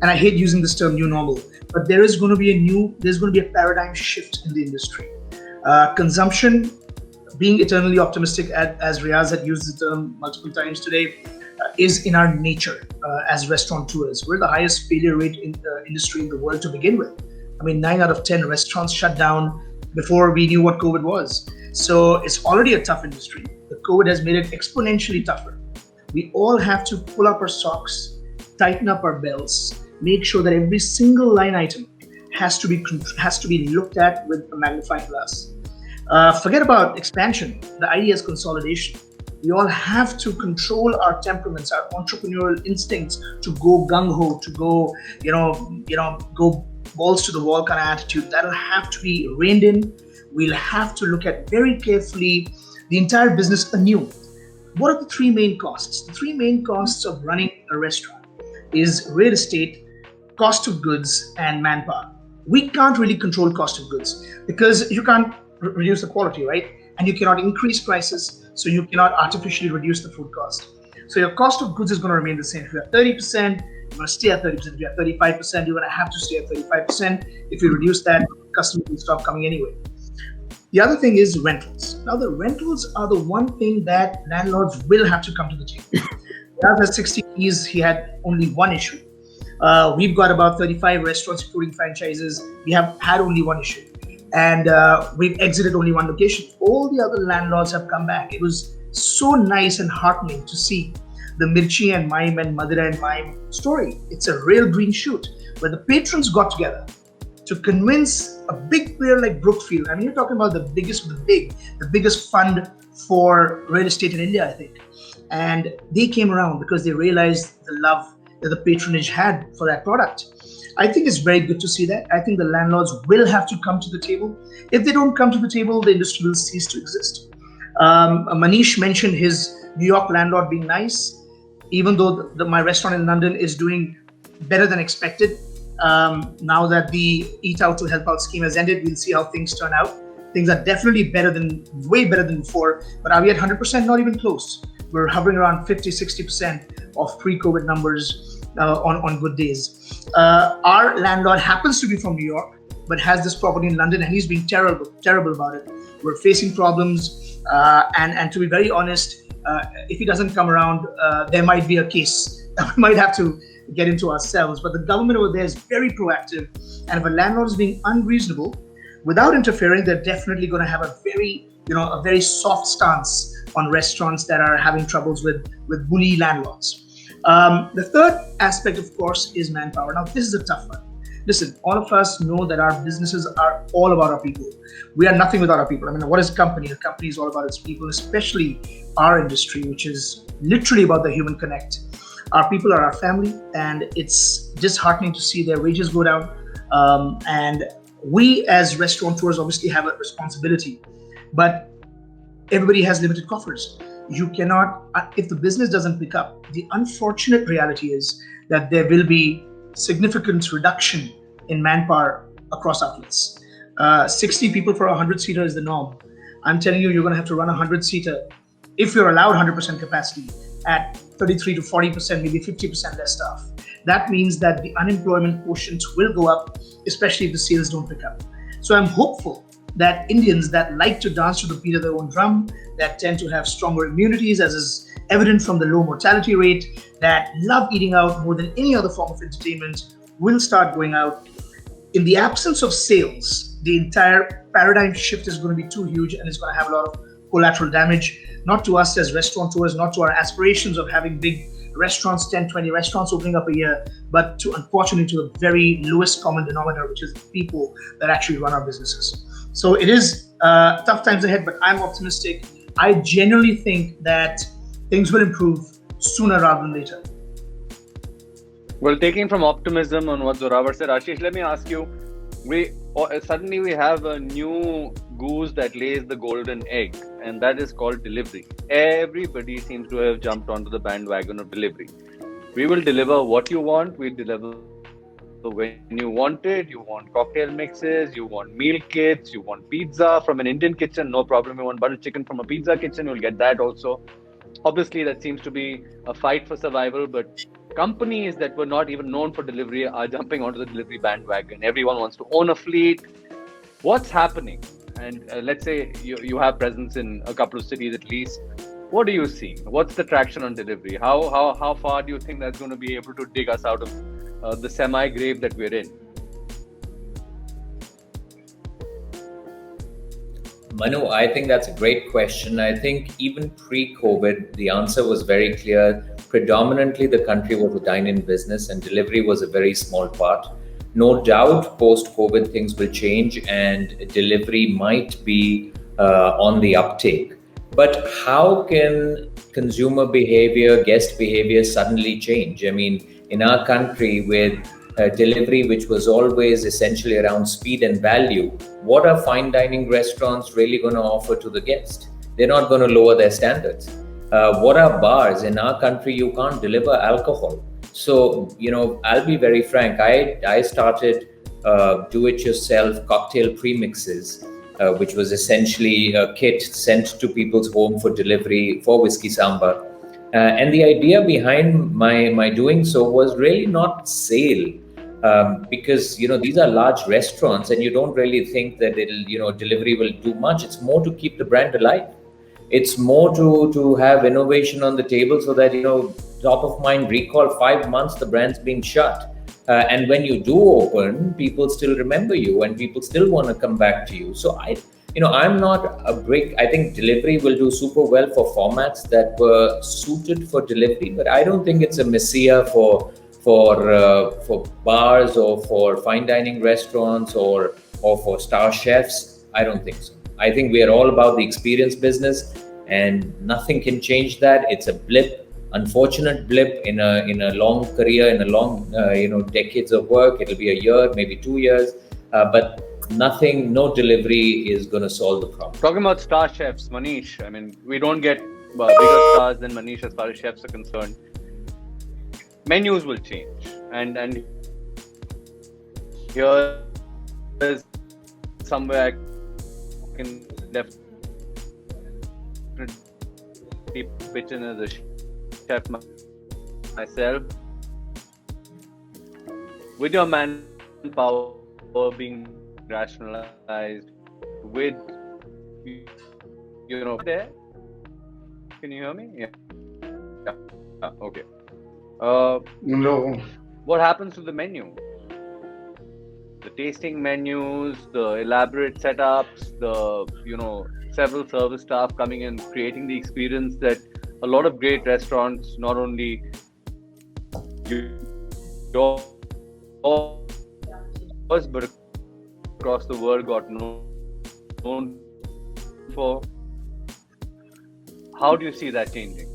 and I hate using this term new normal, but there's going to be a paradigm shift in the industry. Consumption, being eternally optimistic, as Riyaaz had used the term multiple times today, is in our nature as restaurateurs. We're the highest failure rate in the industry in the world to begin with. I mean, 9 out of 10 restaurants shut down before we knew what COVID was. So it's already a tough industry. The COVID has made it exponentially tougher. We all have to pull up our socks, tighten up our belts, make sure that every single line item has to be looked at with a magnifying glass. Forget about expansion. The idea is consolidation. We all have to control our temperaments, our entrepreneurial instincts, to go gung-ho, to go, go balls to the wall kind of attitude. That'll have to be reined in. We'll have to look at very carefully the entire business anew. What are the 3 main costs? The 3 main costs of running a restaurant is real estate, cost of goods, and manpower. We can't really control cost of goods because you can't reduce the quality, right? And you cannot increase prices, so you cannot artificially reduce the food cost. So your cost of goods is going to remain the same. If you're at 30%, you're going to stay at 30%. If you're at 35%, you're going to have to stay at 35%. If you reduce that, customers will stop coming anyway. The other thing is rentals. Now, the rentals are the one thing that landlords will have to come to the table. Riyaaz has 60 keys. He had only one issue. We've got about 35 restaurants, including franchises. We have had only one issue. And we've exited only one location. All the other landlords have come back. It was so nice and heartening to see the Mirchi and Mime and Madura and Mime story. It's a real green shoot where the patrons got together to convince a big player like Brookfield. I mean, you're talking about the biggest of the big, the biggest fund for real estate in India, I think. And they came around because they realized the love that the patronage had for that product. I think it's very good to see that. I think the landlords will have to come to the table. If they don't come to the table, the industry will cease to exist. Manish mentioned his New York landlord being nice, even though my restaurant in London is doing better than expected. Now that the Eat Out to Help Out scheme has ended, we'll see how things turn out. Things are definitely way better than before, but are we at 100%? Not even close. We're hovering around 50, 60% of pre-COVID numbers on good days. Our landlord happens to be from New York, but has this property in London, and he's being terrible about it. We're facing problems, and to be very honest, if he doesn't come around, there might be a case that we might have to get into ourselves. But the government over there is very proactive, and if a landlord is being unreasonable, without interfering, they're definitely going to have a very soft stance on restaurants that are having troubles with bully landlords. The third aspect, of course, is manpower. Now, this is a tough one. Listen, all of us know that our businesses are all about our people. We are nothing without our people. I mean, what is a company? A company is all about its people, especially our industry, which is literally about the human connect. Our people are our family, and it's disheartening to see their wages go down. And we as restaurateurs obviously have a responsibility, but everybody has limited coffers. You cannot, if the business doesn't pick up, the unfortunate reality is that there will be significant reduction in manpower across outlets. 60 people for a 100-seater is the norm. I'm telling you, you're going to have to run a 100-seater if you're allowed 100% capacity at 33 to 40%, maybe 50% less staff. That means that the unemployment quotient will go up, especially if the sales don't pick up. So I'm hopeful that Indians that like to dance to the beat of their own drum, that tend to have stronger immunities, as is evident from the low mortality rate, that love eating out more than any other form of entertainment, will start going out. In the absence of sales, the entire paradigm shift is going to be too huge, and it's going to have a lot of collateral damage, not to us as restaurateurs, not to our aspirations of having big restaurants, 10, 20 restaurants opening up a year, but unfortunately to the very lowest common denominator, which is the people that actually run our businesses. So it is tough times ahead, but I'm optimistic. I genuinely think that things will improve sooner rather than later. Well, taking from optimism on what Zorawar said, Ashish, let me ask you, suddenly we have a new goose that lays the golden egg, and that is called delivery. Everybody seems to have jumped onto the bandwagon of delivery. We will deliver what you want, we deliver when you want it. You want cocktail mixes, you want meal kits, you want pizza from an Indian kitchen, no problem. You want butter chicken from a pizza kitchen, you'll get that also. Obviously, that seems to be a fight for survival, but companies that were not even known for delivery are jumping onto the delivery bandwagon. Everyone wants to own a fleet. What's happening? And let's say you have presence in a couple of cities at least. What do you see? What's the traction on delivery? How far do you think that's going to be able to dig us out of the semi-grave that we're in? Manu, I think that's a great question. I think even pre-COVID, the answer was very clear. Predominantly, the country was a dine-in business and delivery was a very small part. No doubt, post-COVID, things will change and delivery might be on the uptake. But how can consumer behavior, guest behavior suddenly change? I mean, in our country with delivery, which was always essentially around speed and value, what are fine dining restaurants really going to offer to the guest? They're not going to lower their standards. What are bars? In our country, you can't deliver alcohol. So, I'll be very frank. I started do-it-yourself cocktail premixes, which was essentially a kit sent to people's home for delivery for whiskey samba. And the idea behind my doing so was really not sale, because these are large restaurants, and you don't really think that delivery will do much. It's more to keep the brand alive. It's more to have innovation on the table so that top of mind recall 5 months the brand's being shut. And when you do open, people still remember you and people still want to come back to you. So I'm not a brick. I think delivery will do super well for formats that were suited for delivery, but I don't think it's a messiah for bars or for fine dining restaurants or for star chefs. I don't think so. I think we are all about the experience business, and nothing can change that. It's a blip, unfortunate blip in a long career, in a long decades of work. It'll be a year, maybe 2 years, but nothing, no delivery is going to solve the problem. Talking about star chefs, Manish, I mean, we don't get bigger stars than Manish as far as chefs are concerned. Menus will change, and here is somewhere I can definitely pitch in as a chef myself. With your manpower being rationalized, with there. Can you hear me? Yeah. Okay. No. What happens to the menu? The tasting menus, the elaborate setups, the several service staff coming in, creating the experience that a lot of great restaurants, not only yours but across the world, got known for. How do you see that changing?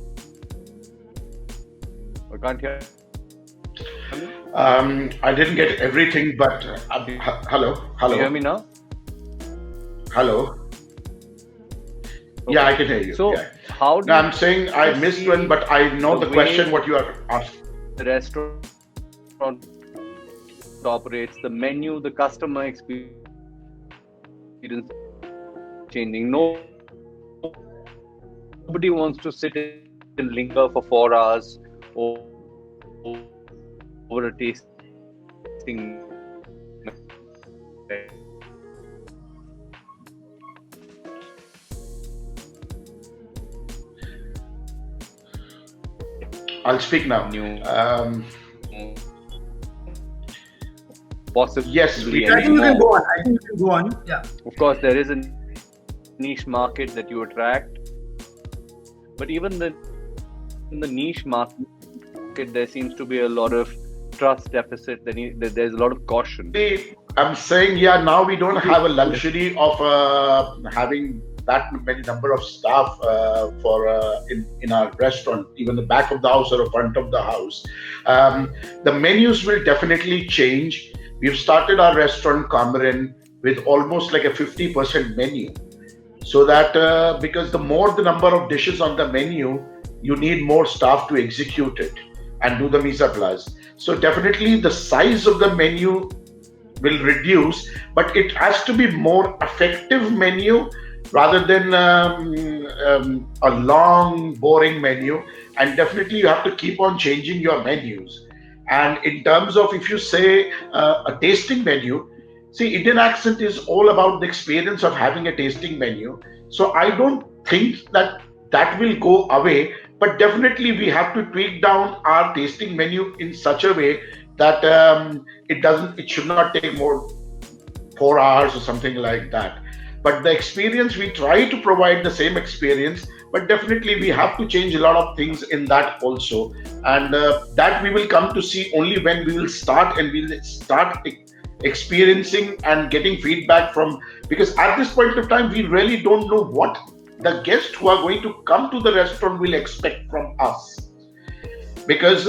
I can't hear. I didn't get everything, but hello. Can you hear me now? Hello. Okay. Yeah, I can hear you. So, yeah. How do I'm saying I missed one, but I know the question what you are asking. The restaurant operates, the menu, the customer experience changing. Nobody wants to sit and linger for 4 hours over a tasting. I'll speak now. Possibly. Yes, I think you can go on. Yeah. Of course, there is a niche market that you attract, but even in the niche market, there seems to be a lot of trust deficit. There's a lot of caution. I'm saying, now we don't have a luxury of having that many number of staff in our restaurant, even the back of the house or the front of the house. The menus will definitely change. We've started our restaurant Kamarin with almost like a 50% menu. So that because the more the number of dishes on the menu, you need more staff to execute it and do the mise en place. So definitely the size of the menu will reduce, but it has to be more effective menu rather than a long, boring menu. And definitely you have to keep on changing your menus. And in terms of, if you say a tasting menu, see, Indian Accent is all about the experience of having a tasting menu. So I don't think that will go away, but definitely we have to tweak down our tasting menu in such a way that it should not take more 4 hours or something like that. But the experience, we try to provide the same experience, but definitely we have to change a lot of things in that also. And that we will come to see only when we will start experiencing and getting feedback from, because at this point of time, we really don't know what the guests who are going to come to the restaurant will expect from us. Because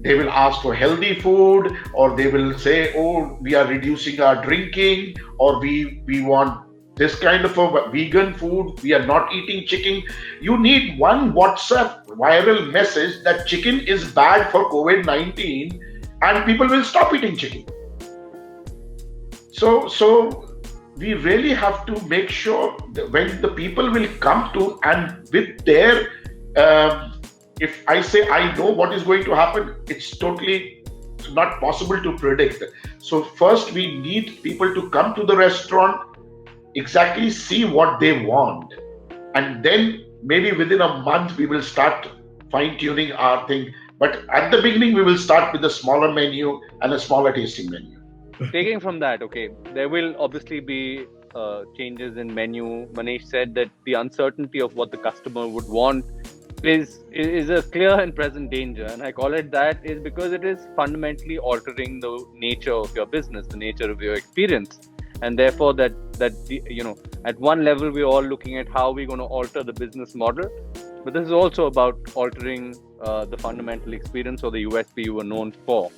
they will ask for healthy food, or they will say, oh, we are reducing our drinking, or we want this kind of a vegan food, we are not eating chicken. You need one WhatsApp viral message that chicken is bad for COVID-19 and people will stop eating chicken. So we really have to make sure that when the people will come to, and with their if I say I know what is going to happen, it's totally not possible to predict. So first we need people to come to the restaurant, exactly see what they want, and then maybe within a month we will start fine-tuning our thing. But at the beginning we will start with a smaller menu and a smaller tasting menu. taking from that, okay, there will obviously be changes in menu. Manish said that the uncertainty of what the customer would want is a clear and present danger, and I call it that is because it is fundamentally altering the nature of your business, the nature of your experience, and therefore at one level we're all looking at how we're going to alter the business model, but this is also about altering the fundamental experience or the USP you were known for.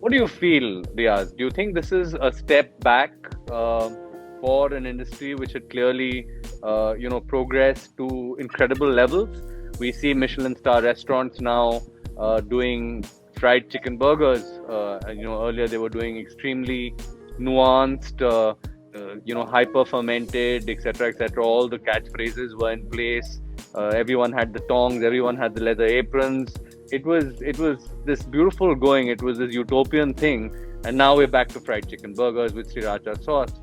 What do you feel, Riyaaz? Do you think this is a step back for an industry which had clearly, progressed to incredible levels? We see Michelin star restaurants now doing fried chicken burgers. Earlier they were doing extremely nuanced, hyper fermented, etc., etc. All the catchphrases were in place. Everyone had the tongs. Everyone had the leather aprons. It was this beautiful going. It was this utopian thing. And now we're back to fried chicken burgers with sriracha sauce.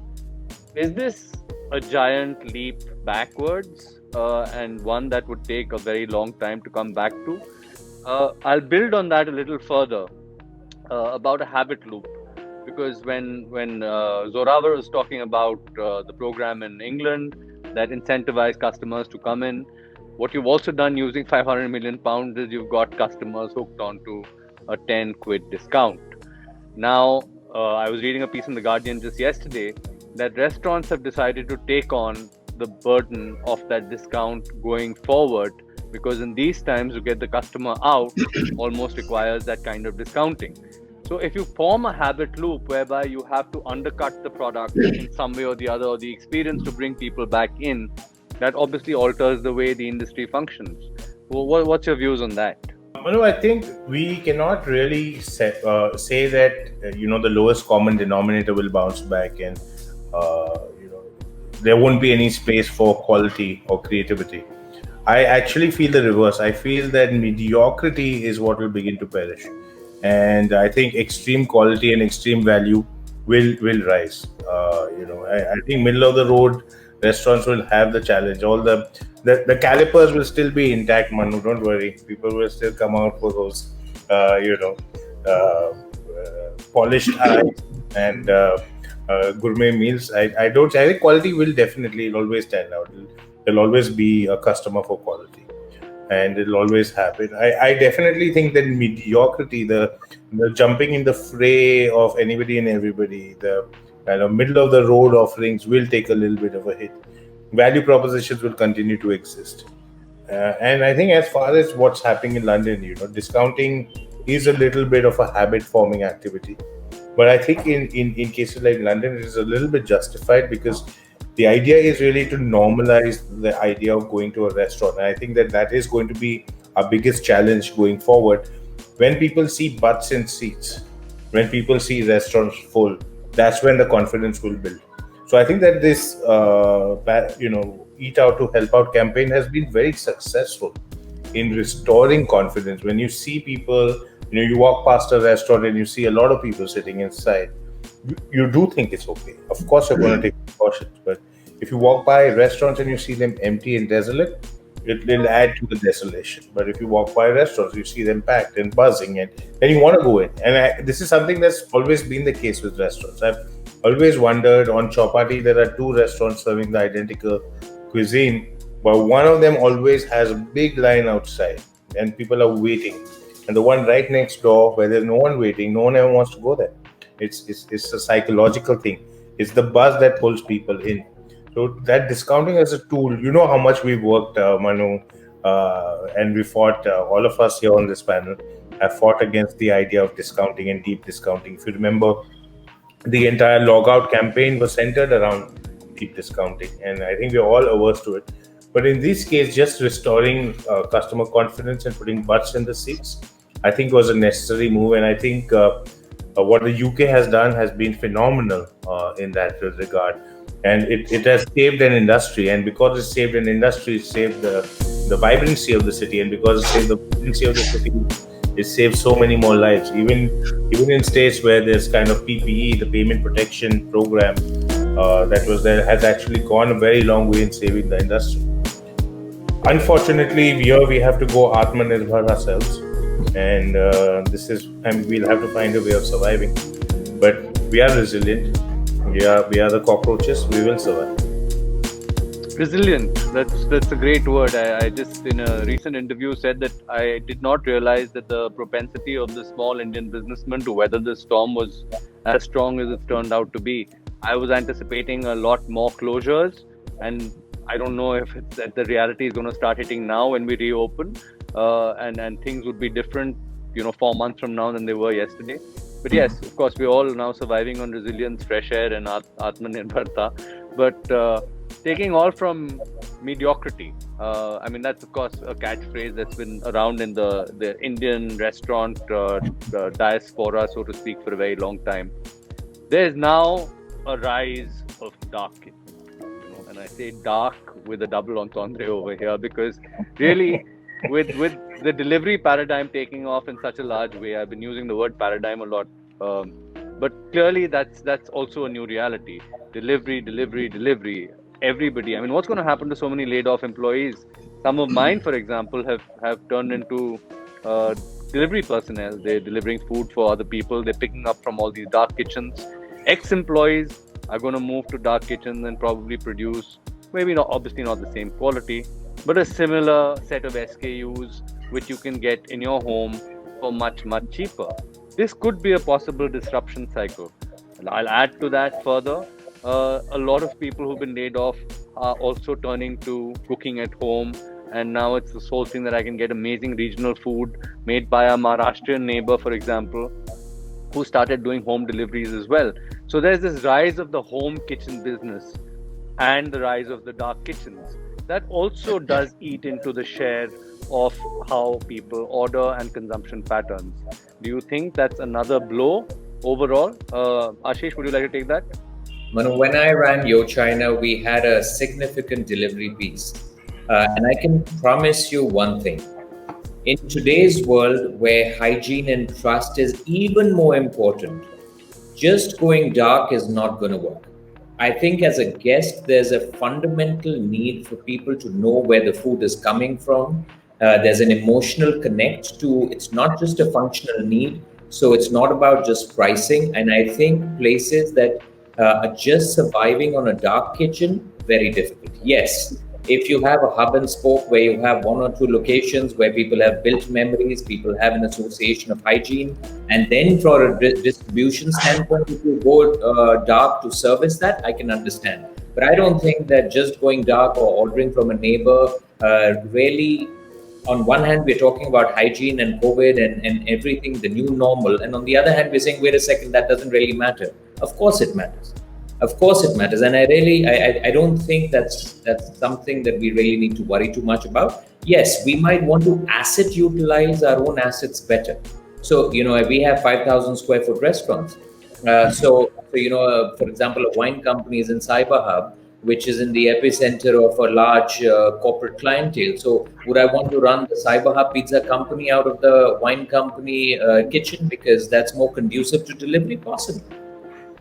Is this a giant leap backwards, and one that would take a very long time to come back to? I'll build on that a little further about a habit loop, because when Zorawar was talking about the program in England that incentivized customers to come in, what you've also done using 500 million pounds is you've got customers hooked onto a 10 quid discount. Now, I was reading a piece in The Guardian just yesterday that restaurants have decided to take on the burden of that discount going forward, because in these times to get the customer out almost requires that kind of discounting. So if you form a habit loop whereby you have to undercut the product in some way or the other, or the experience to bring people back in, that obviously alters the way the industry functions. What's your views on that? Manu, I think we cannot really say that the lowest common denominator will bounce back, and there won't be any space for quality or creativity. I actually feel the reverse. I feel that mediocrity is what will begin to perish, and I think extreme quality and extreme value will rise. I think middle of the road restaurants will have the challenge. All the calipers will still be intact, Manu. Don't worry. People will still come out for those, polished eyes and gourmet meals. I think quality will definitely always stand out. There'll always be a customer for quality, and it'll always happen. I definitely think that mediocrity, the jumping in the fray of anybody and everybody, the middle of the road offerings will take a little bit of a hit. Value propositions will continue to exist, and I think as far as what's happening in London, discounting is a little bit of a habit forming activity. But I think in cases like London, it is a little bit justified, because the idea is really to normalize the idea of going to a restaurant. And I think that is going to be our biggest challenge going forward. When people see butts in seats, when people see restaurants full, that's when the confidence will build. So I think that this, Eat Out to Help Out campaign has been very successful in restoring confidence. When you see people, you walk past a restaurant and you see a lot of people sitting inside, you do think it's okay. Of course, you're going to take precautions, but if you walk by restaurants and you see them empty and desolate, it will add to the desolation. But if you walk by restaurants, you see them packed and buzzing, and then you want to go in. And this is something that's always been the case with restaurants. I've always wondered, on Chowpatty, there are 2 restaurants serving the identical cuisine, but one of them always has a big line outside and people are waiting. And the one right next door, where there's no one waiting, no one ever wants to go there. It's a psychological thing. It's the buzz that pulls people in. So that discounting as a tool, how much we've worked, Manu, and we fought, all of us here on this panel have fought against the idea of discounting and deep discounting. If you remember, the entire logout campaign was centered around deep discounting, and I think we're all averse to it. But in this case, just restoring customer confidence and putting butts in the seats, I think was a necessary move. And I think what the UK has done has been phenomenal in that regard. And it has saved an industry. And because it saved an industry, it saved the vibrancy of the city. And because it saved the vibrancy of the city, it saved so many more lives. Even in states where there's kind of PPE, the payment protection program that was there, has actually gone a very long way in saving the industry. Unfortunately, here we have to go Atmanirbhar ourselves, and we'll have to find a way of surviving. But we are resilient. We are the cockroaches. We will survive. Resilient. That's a great word. I just in a recent interview said that I did not realize that the propensity of the small Indian businessman to weather the storm was as strong as it turned out to be. I was anticipating a lot more closures, and I don't know if it's that the reality is going to start hitting now when we reopen, and things would be different, 4 months from now than they were yesterday. But yes, of course, we're all now surviving on resilience, fresh air, and Atmanirbharta. But taking all from mediocrity, I mean, that's of course a catchphrase that's been around in the Indian restaurant diaspora, so to speak, for a very long time. There's now a rise of dark kitchens, and I say dark with a double entendre over here because really, with the delivery paradigm taking off in such a large way, I've been using the word paradigm a lot, but clearly that's also a new reality. Delivery. Everybody. I mean, what's going to happen to so many laid off employees? Some of mine, for example, have turned into delivery personnel. They're delivering food for other people. They're picking up from all these dark kitchens. Ex-employees are going to move to dark kitchens and probably produce, maybe not, obviously not the same quality, but a similar set of SKUs which you can get in your home for much, much cheaper. This could be a possible disruption cycle. And I'll add to that further. A lot of people who've been laid off are also turning to cooking at home, and now it's this whole thing that I can get amazing regional food made by a Maharashtrian neighbor, for example, who started doing home deliveries as well. So there's this rise of the home kitchen business and the rise of the dark kitchens. That also does eat into the share of how people order and consumption patterns. Do you think that's another blow overall? Ashish, would you like to take that? Manu, when I ran Yo China, we had a significant delivery piece. And I can promise you one thing. In today's world where hygiene and trust is even more important, just going dark is not going to work. I think as a guest, there's a fundamental need for people to know where the food is coming from. There's an emotional connect to, it's not just a functional need. So it's not about just pricing. And I think places that are just surviving on a dark kitchen, very difficult. Yes, if you have a hub and spoke where you have one or two locations where people have built memories, people have an association of hygiene, and then for a distribution standpoint, if you go dark to service that, I can understand. But I don't think that just going dark or ordering from a neighbor really, on one hand, we're talking about hygiene and COVID and everything, the new normal. And on the other hand, we're saying, wait a second, that doesn't really matter. Of course it matters. Of course it matters. And I don't think that's something that we really need to worry too much about. Yes, we might want to asset utilize our own assets better. So, we have 5,000 square foot restaurants. So for example, a wine company is in Cyber Hub, which is in the epicenter of a large corporate clientele. So would I want to run the Cyber Hub Pizza company out of the wine company kitchen because that's more conducive to delivery? Possible.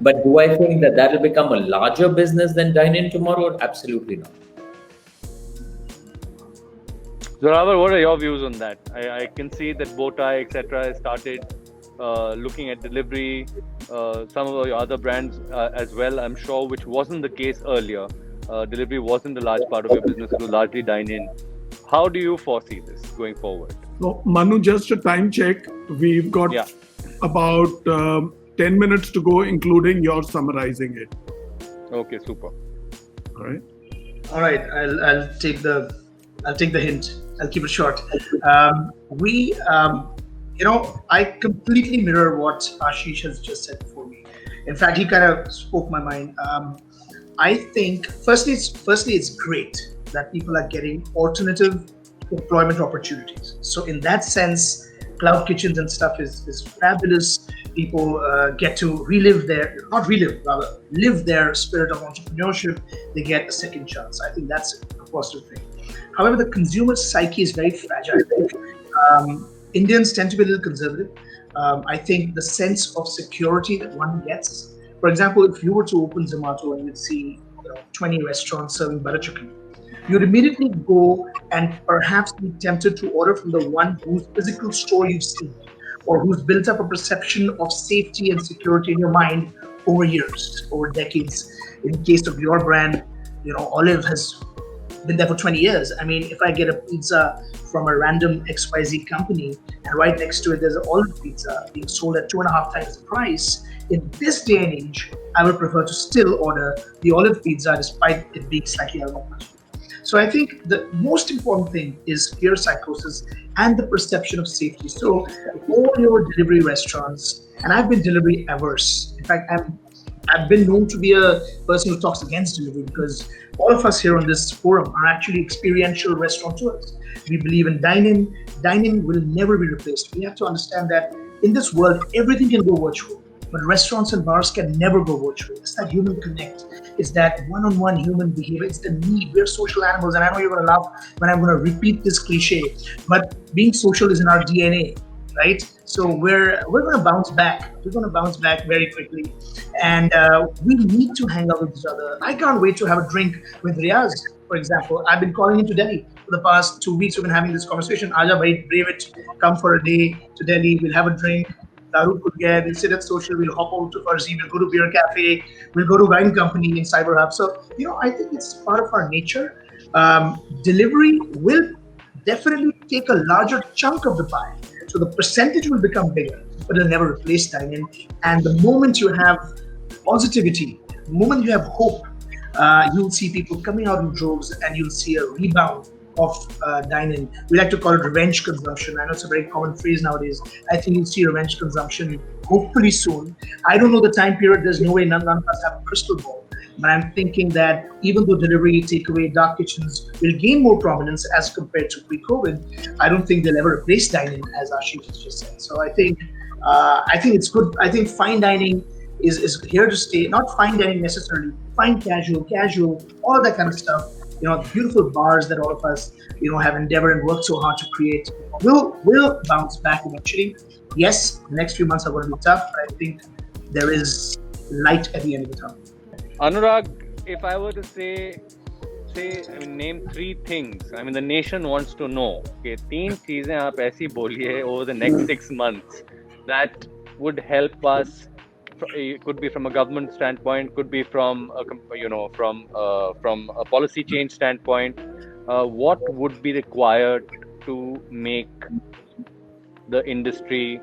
But do I think that will become a larger business than dine-in tomorrow? Absolutely not. Zorawar, what are your views on that? I can see that Bowtie, etc., has started looking at delivery. Some of your other brands as well, I'm sure, which wasn't the case earlier. Delivery wasn't a large part of your business, it was largely dine-in. How do you foresee this going forward? So, Manu, just a time check. We've got about 10 minutes to go, including your summarizing it. Okay, super. All right. I'll take the hint. I'll keep it short. I completely mirror what Ashish has just said before me. In fact, he kind of spoke my mind. I think, firstly, it's great that people are getting alternative employment opportunities. So in that sense, cloud kitchens and stuff is fabulous. People get to live their spirit of entrepreneurship. They get a second chance. I think that's a positive thing. However, the consumer psyche is very fragile. Indians tend to be a little conservative. I think the sense of security that one gets, for example, if you were to open Zomato and you'd see 20 restaurants serving butter chicken, you'd immediately go and perhaps be tempted to order from the one whose physical store you've seen, or who's built up a perception of safety and security in your mind over years, over decades. In case of your brand, Olive has been there for 20 years. I mean, if I get a pizza from a random XYZ company and right next to it there's an Olive pizza being sold at 2.5 times the price, in this day and age, I would prefer to still order the Olive pizza despite it being slightly out of my budget. So I think the most important thing is fear psychosis and the perception of safety. So all your delivery restaurants, and I've been delivery averse. In fact, I've been known to be a person who talks against delivery because all of us here on this forum are actually experiential restaurateurs. We believe in dine-in. Dine-in will never be replaced. We have to understand that in this world, everything can go virtual, but restaurants and bars can never go virtual. It's that human connect. It's that one-on-one human behavior. It's the need. We're social animals, and I know you're going to laugh when I'm going to repeat this cliche, but being social is in our DNA, right? So we're going to bounce back. We're going to bounce back very quickly, and we need to hang out with each other. I can't wait to have a drink with Riyaaz, for example. I've been calling him to Delhi for the past 2 weeks. We've been having this conversation. Aja bhai, brave it. Come for a day to Delhi. We'll have a drink. Daru could get, we'll sit at social, we'll hop over to Farzi, we'll go to Beer Cafe, we'll go to Wine Company in Cyber Hub. So, I think it's part of our nature. Delivery will definitely take a larger chunk of the pie. So the percentage will become bigger, but it'll never replace dine-in. And the moment you have positivity, the moment you have hope, you'll see people coming out in droves and you'll see a rebound of dine-in. We like to call it revenge consumption. I know it's a very common phrase nowadays. I think you'll see revenge consumption hopefully soon. I don't know the time period. There's no way none of us have a crystal ball. But I'm thinking that even though delivery, takeaway, dark kitchens will gain more prominence as compared to pre-COVID, I don't think they'll ever replace dine-in, as Ashish has just said. So I think it's good. I think fine dining is here to stay. Not fine dining necessarily. Fine casual, all that kind of stuff. Beautiful bars that all of us, have endeavored and worked so hard to create will bounce back eventually. Yes, the next few months are going to be tough, but I think there is light at the end of the tunnel. Anurag, if I were to say, name 3 things. I mean, the nation wants to know. Okay, 3 चीजें आप ऐसी बोलिए over the next 6 months that would help us. It could be from a government standpoint, could be from from a policy change standpoint. What would be required to make the industry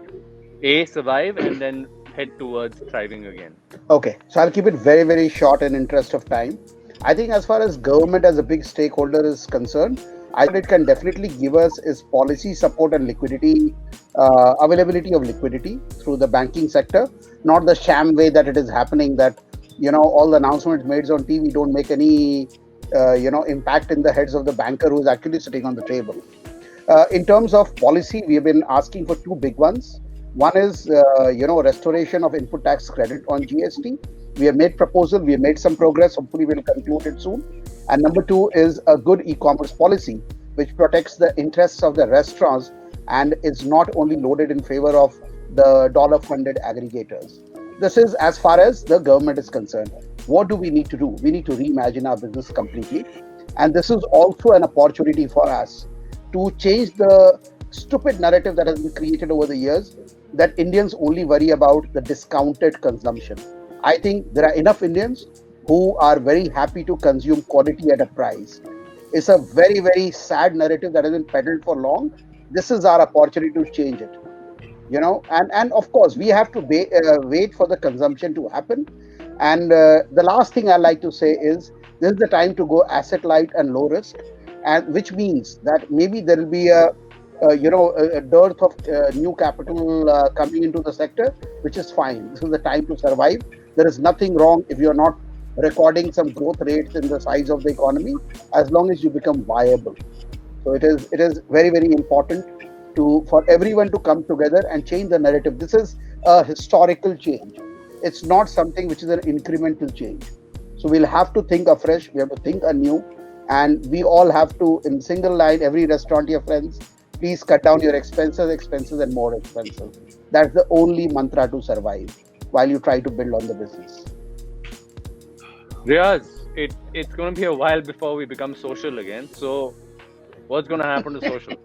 survive and then head towards thriving again? Okay, so I'll keep it very, very short in interest of time. I think as far as government as a big stakeholder is concerned, I think it can definitely give us is policy support and liquidity, availability of liquidity through the banking sector, not the sham way that it is happening that, all the announcements made on TV don't make any, impact in the heads of the banker who is actually sitting on the table. In terms of policy, we have been asking for 2 big ones. One is, restoration of input tax credit on GST. We have made proposal, we have made some progress. Hopefully, we'll conclude it soon. And number 2 is a good e-commerce policy, which protects the interests of the restaurants and is not only loaded in favor of the dollar-funded aggregators. This is as far as the government is concerned. What do we need to do? We need to reimagine our business completely. And this is also an opportunity for us to change the stupid narrative that has been created over the years that Indians only worry about the discounted consumption. I think there are enough Indians who are very happy to consume quality at a price. It's a very, very sad narrative that has been peddled for long. This is our opportunity to change it. And of course, we have to wait for the consumption to happen. And the last thing I like to say is this is the time to go asset light and low risk, and which means that maybe there will be a dearth of new capital coming into the sector, which is fine. This is the time to survive. There is nothing wrong if you're not recording some growth rates in the size of the economy, as long as you become viable. So it is very, very important for everyone to come together and change the narrative. This is a historical change. It's not something which is an incremental change. So we'll have to think afresh. We have to think anew, and we all have to, in single line, every restaurateur friends, please cut down your expenses and more expenses. That's the only mantra to survive while you try to build on the business. Riyaaz, it's going to be a while before we become social again. So what's going to happen to social?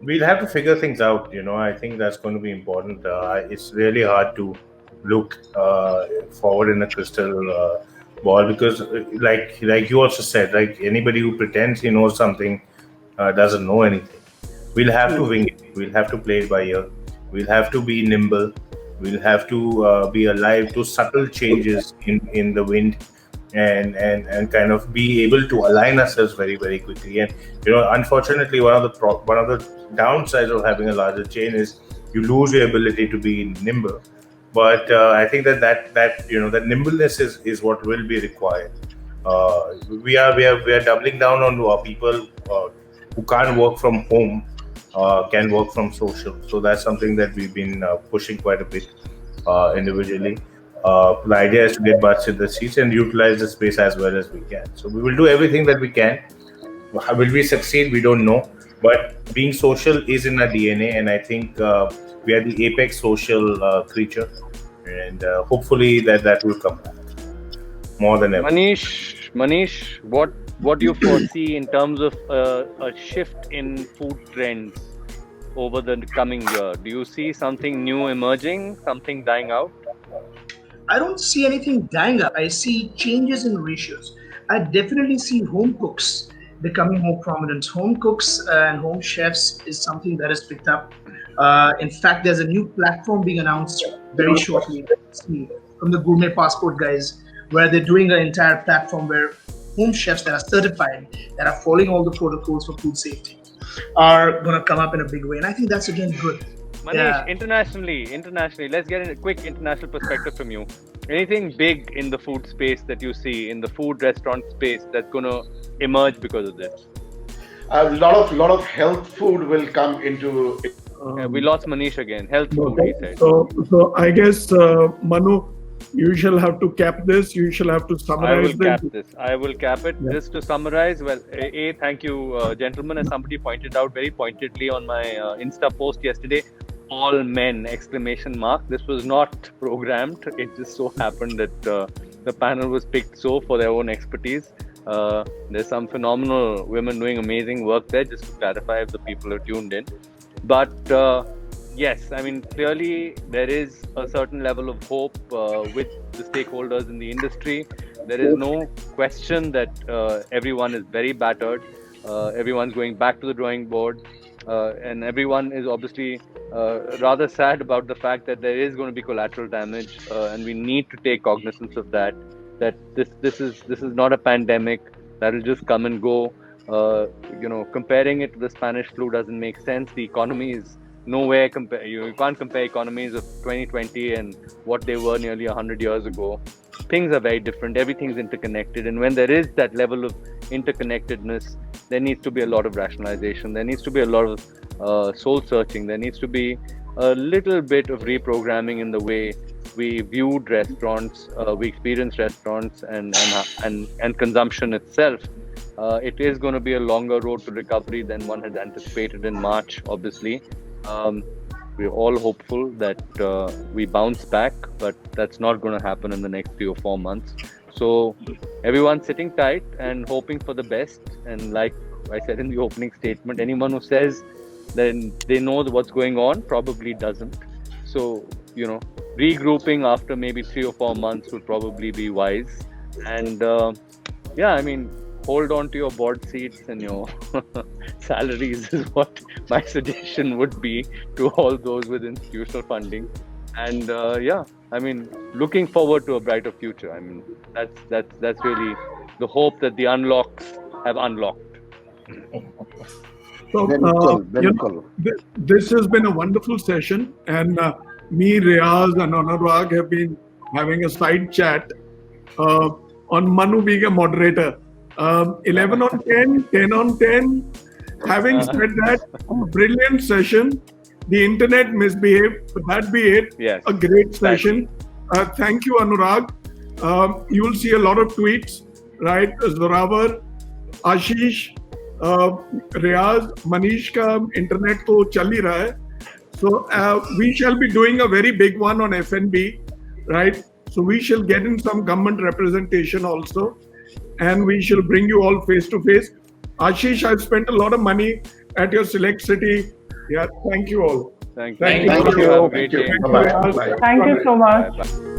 we'll have to figure things out. I think that's going to be important. It's really hard to look forward in a crystal ball because, like you also said, like anybody who pretends he knows something doesn't know anything. We'll have to wing it. We'll have to play it by ear. We'll have to be nimble. We'll have to be alive to subtle changes in the wind, and kind of be able to align ourselves very, very quickly. And unfortunately, one of the downsides of having a larger chain is you lose your ability to be nimble. But I think that nimbleness is what will be required. We are doubling down on our people who can't work from home, can work from social. So that's something that we've been pushing quite a bit individually. The idea is to get butts in the seats and utilize the space as well as we can. So we will do everything that we can. Will we succeed? We don't know. But being social is in our DNA, and I think we are the apex social creature, and hopefully that will come back more than ever. Manish, what do you foresee in terms of a shift in food trends over the coming year? Do you see something new emerging, something dying out? I don't see anything dying up. I see changes in ratios. I definitely see home cooks becoming more prominent. Home cooks and home chefs is something that is picked up. In fact, there's a new platform being announced very shortly from the Gourmet Passport guys, where they're doing an entire platform where home chefs that are certified, that are following all the protocols for food safety, are going to come up in a big way. And I think that's again good. Manish, internationally, let's get a quick international perspective from you. Anything big in the food space that you see, in the food restaurant space, that's going to emerge because of this? A lot of health food will come into. We lost Manish again. Health food, he said. So I guess Manu, you shall have to cap this. You shall have to summarize I will cap it. Yeah. Just to summarize, well, thank you, gentlemen. As somebody pointed out very pointedly on my Insta post yesterday, all men, exclamation mark. This was not programmed. It just so happened that the panel was picked so for their own expertise. There's some phenomenal women doing amazing work there, just to clarify if the people are tuned in. But yes, I mean, clearly there is a certain level of hope with the stakeholders in the industry. There is no question that everyone is very battered. Everyone's going back to the drawing board. And everyone is obviously rather sad about the fact that there is going to be collateral damage, and we need to take cognizance of that. That this is not a pandemic that will just come and go. Comparing it to the Spanish flu doesn't make sense. The economy is nowhere you can't compare economies of 2020 and what they were nearly 100 years ago. Things are very different. Everything's interconnected, and when there is that level of interconnectedness, there needs to be a lot of rationalization. There needs to be a lot of soul searching. There needs to be a little bit of reprogramming in the way we viewed restaurants, we experienced restaurants and consumption itself. It is going to be a longer road to recovery than one had anticipated in March, obviously. We're all hopeful that we bounce back, but that's not going to happen in the next 3 or 4 months. So everyone's sitting tight and hoping for the best. And like I said in the opening statement, anyone who says that they know what's going on probably doesn't. So, regrouping after maybe 3 or 4 months would probably be wise. And hold on to your board seats and your salaries is what my suggestion would be to all those with institutional funding. And looking forward to a brighter future. I mean, that's really the hope that the unlocks have unlocked. So, this has been a wonderful session, and me, Riyaaz, and Anurag have been having a side chat on Manu being a moderator. 11 on 10, 10 on 10. Having said that, brilliant session. The internet misbehaved, but that be it. Yes. A great session. Thank you, Anurag. You will see a lot of tweets, right? Zorawar, Ashish, Riyaaz, Manish ka internet to chal hi raha hai. So we shall be doing a very big one on F&B, right? So we shall get in some government representation also, and we shall bring you all face to face. Ashish, I've spent a lot of money at your Select City Yeah, thank you all. Thank Thank you. you. Thank you. Have a great Thank you. day. Bye-bye. Riyaaz. Bye. Thank you so much. Bye.